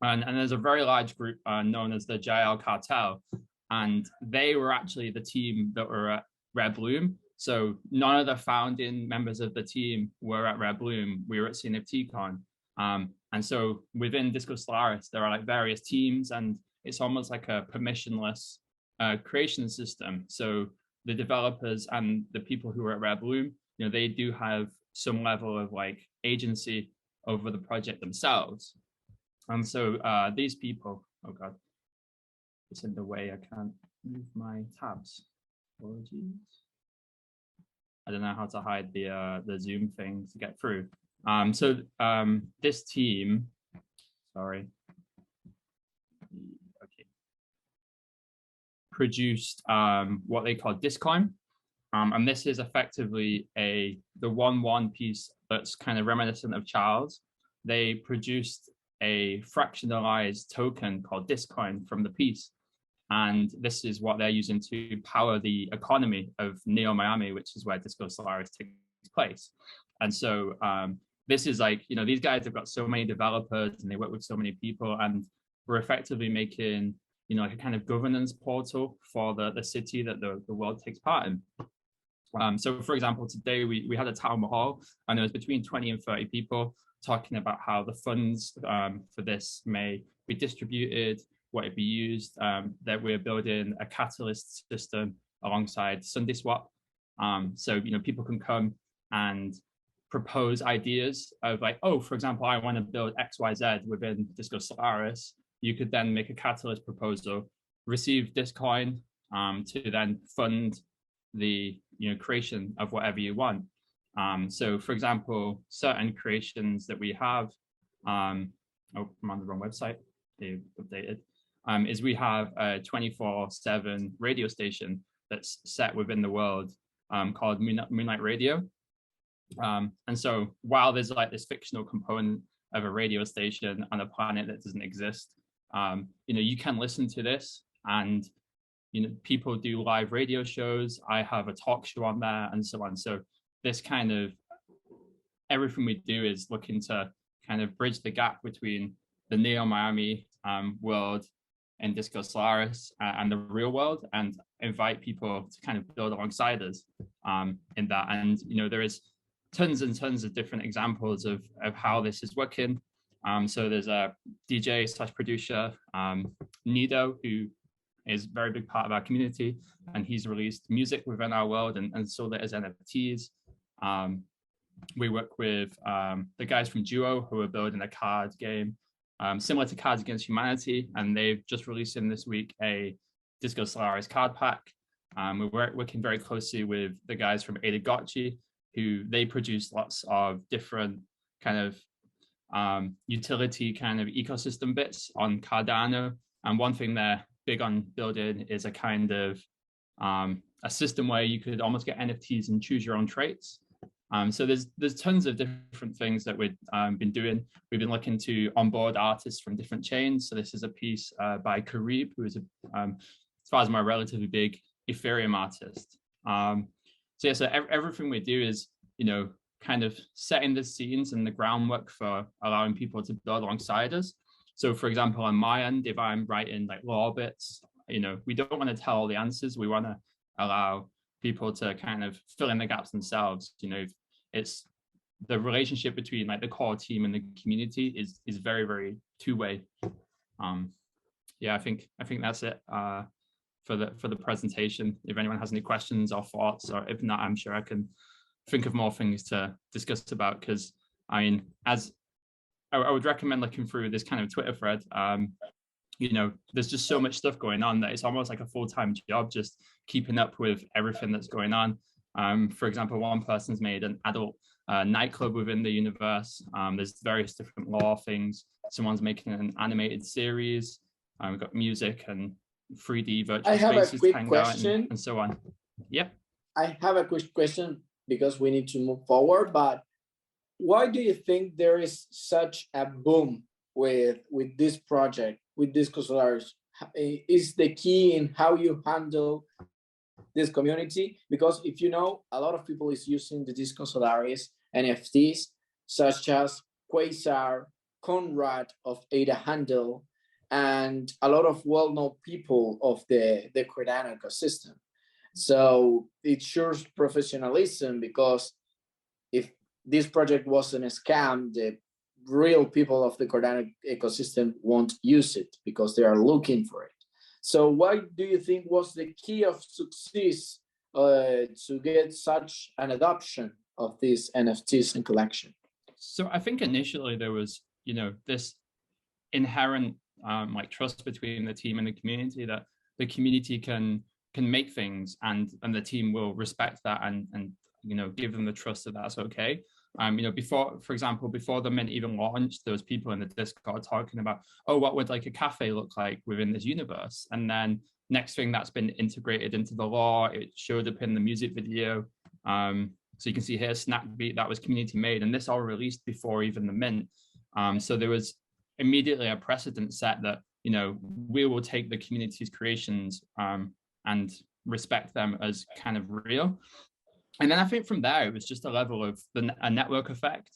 And there's a very large group known as the JL Cartel. And they were actually the team that were at Red Bloom. So none of the founding members of the team were at Red Bloom. We were at CNFTCon. And so within Disco Solaris, there are like various teams, and it's almost like a permissionless creation system. So the developers and the people who are at Red Bloom, you know, they do have some level of like agency over the project themselves. And so these people, oh God, it's in the way, I can't move my tabs. Apologies. I don't know how to hide the Zoom thing to get through. So this team, sorry, okay, produced what they call Discoin. And this is effectively the 1-1 piece that's kind of reminiscent of Charles. They produced a fractionalized token called Discoin from the piece. And this is what they're using to power the economy of Neo Miami, which is where Disco Solaris takes place. And so this is like, you know, these guys have got so many developers and they work with so many people, and we're effectively making, you know, like a kind of governance portal for the city that the world takes part in. So for example, today we had a town hall, and there was between 20 and 30 people talking about how the funds for this may be distributed, what it be used, that we're building a catalyst system alongside SundaeSwap. So, you know, people can come and propose ideas of like, oh, for example, I want to build XYZ within Disco Solaris. You could then make a catalyst proposal, receive Discoin to then fund the, you know, creation of whatever you want. So for example, certain creations that we have, oh, I'm on the wrong website, they updated, is we have a 24/7 radio station that's set within the world called Moonlight Radio. And so while there's like this fictional component of a radio station on a planet that doesn't exist, you know, you can listen to this, and, you know, people do live radio shows. I have a talk show on there and so on. So this kind of, everything we do is looking to kind of bridge the gap between the Neo Miami world and Disco Solaris and the real world, and invite people to kind of build alongside us in that. And, you know, there is tons and tons of different examples of how this is working. So there's a DJ / producer, Nido, who is a very big part of our community, and he's released music within our world and sold it as NFTs. We work with the guys from Duo, who are building a card game similar to Cards Against Humanity, and they've just released in this week a Disco Solaris card pack. We're working very closely with the guys from Ada Gotchi, who they produce lots of different kind of utility kind of ecosystem bits on Cardano. And one thing they're big on building is a kind of a system where you could almost get NFTs and choose your own traits. So there's tons of different things that we've been doing. We've been looking to onboard artists from different chains. So this is a piece by Karib, who is, as far as my relatively big Ethereum artist. So yeah, so everything we do is, you know, kind of setting the scenes and the groundwork for allowing people to build alongside us. So for example, on my end, if I'm writing like law bits, you know, we don't want to tell all the answers. We want to allow people to kind of fill in the gaps themselves. You know, it's the relationship between like the core team and the community is very, very two-way. Yeah, I think that's it for the presentation. If anyone has any questions or thoughts, or if not, I'm sure I can think of more things to discuss about, because I mean, as I would recommend looking through this kind of Twitter thread. You know, there's just so much stuff going on that it's almost like a full-time job just keeping up with everything that's going on. For example, one person's made an adult nightclub within the universe. There's various different lore things. Someone's making an animated series. We've got music and 3D virtual spaces to hang out and so on. Yeah. I have a quick question because we need to move forward, but why do you think there is such a boom with this project, with Disco Solaris? Is the key in how you handle this community? Because if you know, a lot of people is using the Disco Solaris NFTs, such as Quasar, Conrad of Ada Handel, and a lot of well-known people of the Cardano ecosystem. So it shows professionalism, because if this project wasn't a scam, the real people of the Cardano ecosystem won't use it because they are looking for it. So what do you think was the key of success to get such an adoption of these NFTs and collection? So I think initially there was, you know, this inherent like trust between the team and the community, that the community can make things and the team will respect that and you know, give them the trust that that's okay. You know, before, for example, before the mint even launched, there was people in the Discord talking about, oh, what would like a cafe look like within this universe? And then next thing, that's been integrated into the lore. It showed up in the music video. So you can see here, Snack Beat, that was community made, and this all released before even the mint. So there was immediately a precedent set that, you know, we will take the community's creations and respect them as kind of real. And then I think from there, it was just a level of a network effect.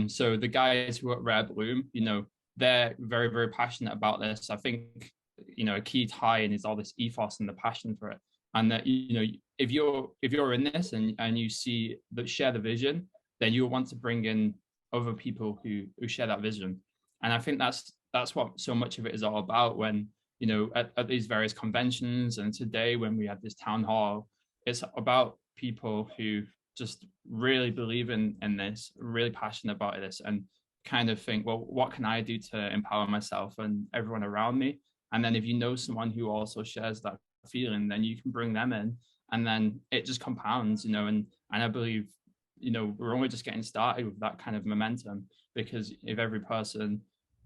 So the guys who are at Rare Bloom, you know, they're very, very passionate about this. I think, you know, a key tie-in is all this ethos and the passion for it. And that, you know, if you're in this and you see that share the vision, then you'll want to bring in other people who share that vision. And I think that's what so much of it is all about. When, you know, at these various conventions, and today when we had this town hall, it's about people who just really believe in this, really passionate about this, and kind of think, well, what can I do to empower myself and everyone around me? And then if you know someone who also shares that feeling, then you can bring them in, and then it just compounds, you know. And I believe, you know, we're only just getting started with that kind of momentum, because if every person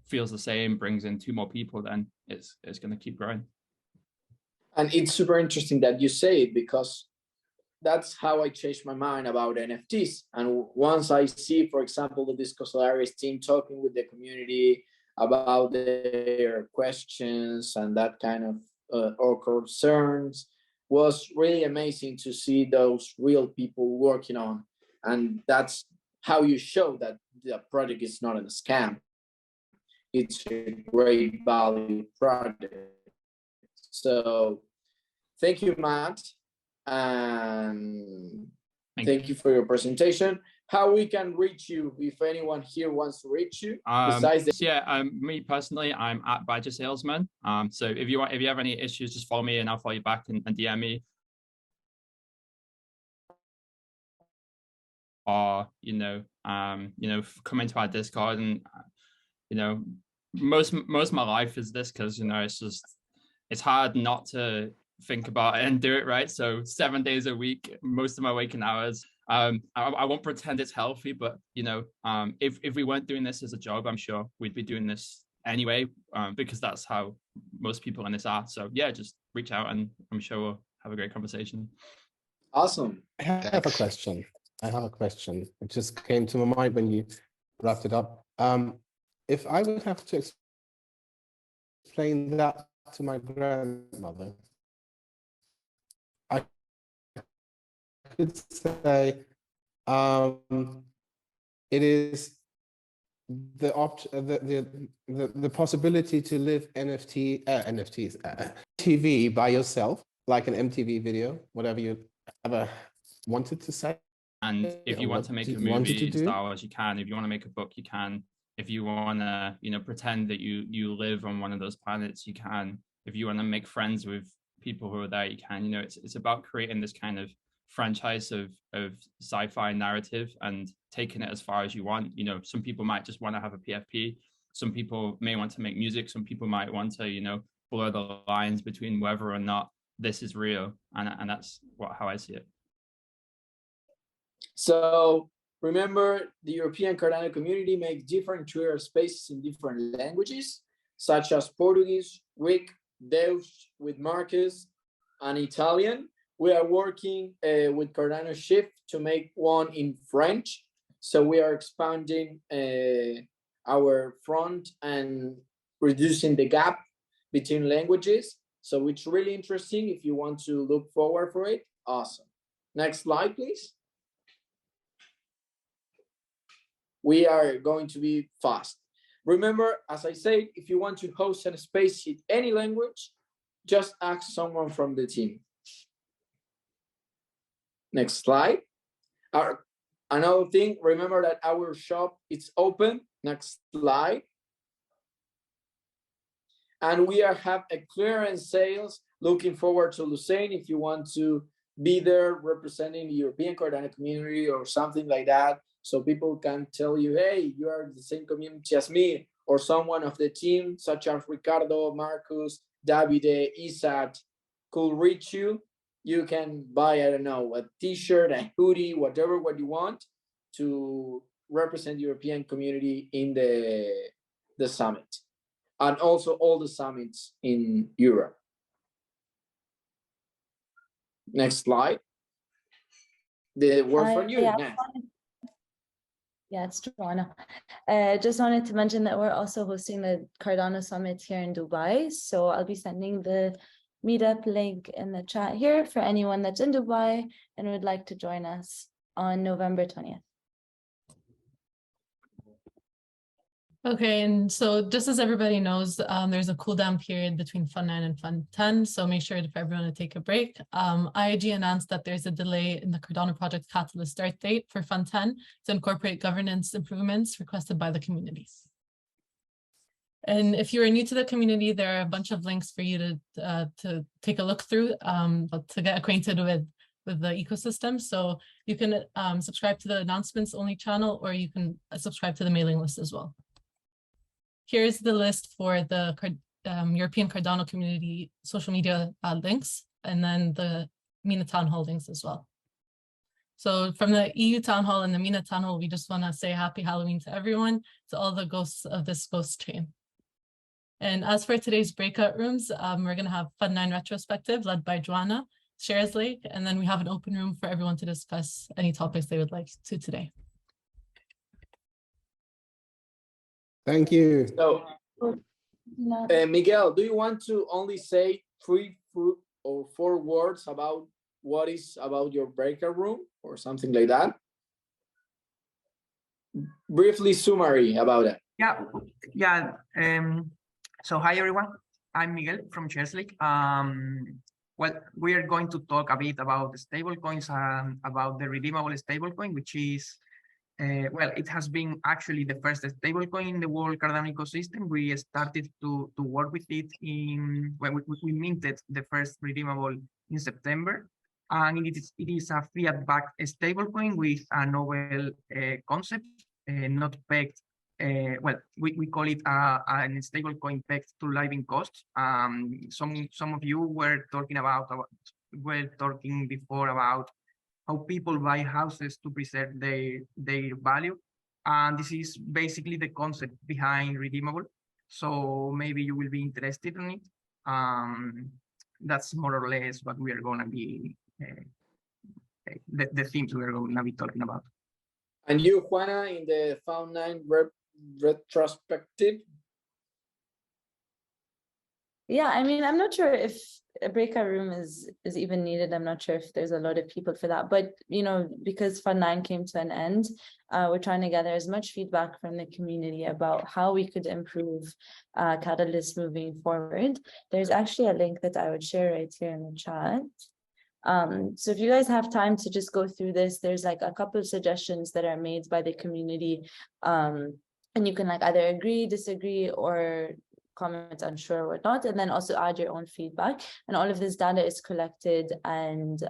feels the same, brings in 2 more people, then it's going to keep growing. And it's super interesting that you say it, because that's how I changed my mind about NFTs. And once I see, for example, the Disco Solaris team talking with the community about their questions and that kind of or concerns, was really amazing to see those real people working on. And that's how you show that the project is not a scam. It's a great value project. So thank you, Matt. And thank you for your presentation. How we can reach you, if anyone here wants to reach you? Me personally, I'm at Badger Salesman. So if you have any issues, just follow me and I'll follow you back and DM me. Or come into our Discord. And you know, most of my life is this, because, you know, it's hard not to think about it and do it, right? So 7 days a week, most of my waking hours. I won't pretend it's healthy, but, you know, if we weren't doing this as a job, I'm sure we'd be doing this anyway, because that's how most people in this are. So yeah, just reach out and I'm sure we'll have a great conversation. Awesome. I have a question. It just came to my mind when you wrapped it up. If I would have to explain that to my grandmother, I could say it is the possibility to live TV by yourself, like an MTV video, whatever you ever wanted to say. And if you want to make a movie in do? Star Wars, you can. If you want to make a book, you can. If you want to, you know, pretend that you live on one of those planets, you can. If you want to make friends with people who are there, you can. You know, it's about creating this kind of franchise of sci-fi narrative and taking it as far as you want. You know, some people might just want to have a PFP. Some people may want to make music. Some people might want to, you know, blur the lines between whether or not this is real. And that's how I see it. So remember, the European Cardano community makes different Twitter spaces in different languages, such as Portuguese, Greek, Dutch with Marcus, and Italian. We are working with Cardano Shift to make one in French. So we are expanding our front and reducing the gap between languages. So it's really interesting if you want to look forward for it. Awesome. Next slide, please. We are going to be fast. Remember, as I said, if you want to host a space in any language, just ask someone from the team. Next slide. Another thing, remember that our shop is open. Next slide. And we have a clearance sales. Looking forward to Lucene if you want to be there representing the European Cardano community or something like that. So people can tell you, hey, you are the same community as me, or someone of the team, such as Ricardo, Marcus, Davide, Isat, could reach you. You can buy, I don't know, a t-shirt, a hoodie, whatever what you want to represent the European community in the summit. And also all the summits in Europe. Next slide. The word for you, Nat. Yeah, it's Joanna. Just wanted to mention that we're also hosting the Cardano Summit here in Dubai. So I'll be sending the meetup link in the chat here for anyone that's in Dubai and would like to join us on November 20th. Okay, and so just as everybody knows, there's a cool down period between Fund 9 and Fund 10, so make sure for everyone to take a break. IAG announced that there's a delay in the Cardano project catalyst start date for Fund 10 to incorporate governance improvements requested by the communities. And if you are new to the community, there are a bunch of links for you to take a look through to get acquainted with the ecosystem. So you can subscribe to the announcements only channel, or you can subscribe to the mailing list as well. Here's the list for the European Cardano community social media links, and then the MENA town hall links as well. So from the EU town hall and the MENA town hall, we just want to say happy Halloween to everyone, to all the ghosts of this ghost chain. And as for today's breakout rooms, we're going to have Fund 9 retrospective led by Joanna, Shares Lake, and then we have an open room for everyone to discuss any topics they would like to today. Thank you. So, Miguel, do you want to only say 3 or 4 words about what is about your breakout room or something like that? Briefly summary about it. Yeah. So hi everyone, I'm Miguel from Chesley. Well, we are going to talk a bit about the stablecoins and about the redeemable stablecoin, which is well, it has been actually the first stablecoin in the world Cardano ecosystem. We started to work with it when we minted the first redeemable in September, and it is a fiat-backed stablecoin with a novel concept, not pegged. Well, we call it a stablecoin pegged to living costs. Some of you were talking before about how people buy houses to preserve their value, and this is basically the concept behind redeemable. So maybe you will be interested in it. That's more or less what we are going to be the themes we are going to be talking about. And you, Juana, in the Fund 9 retrospective? Yeah, I mean, I'm not sure if a breakout room is even needed. I'm not sure if there's a lot of people for that, but because Fund 9 came to an end, we're trying to gather as much feedback from the community about how we could improve Catalyst moving forward. There's actually a link that I would share right here in the chat. So if you guys have time to just go through this, there's like a couple of suggestions that are made by the community. And you can like either agree, disagree, or comment unsure or whatnot, and then also add your own feedback. And all of this data is collected and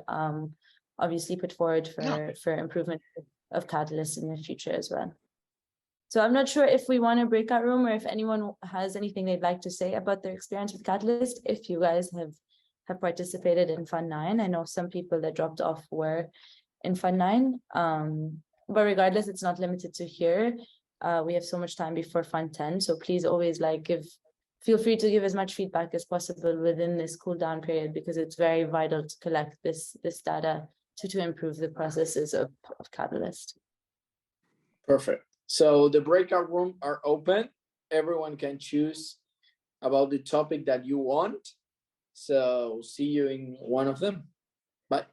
obviously put forward for improvement of Catalyst in the future as well. So I'm not sure if we want a breakout room or if anyone has anything they'd like to say about their experience with Catalyst. If you guys have participated in Fund 9, I know some people that dropped off were in Fund 9, but regardless, it's not limited to here. We have so much time before Fund 10, so please always like feel free to give as much feedback as possible within this cool down period, because it's very vital to collect this data to improve the processes of Catalyst. Perfect. So the breakout room are open. Everyone can choose about the topic that you want. So see you in one of them. Bye.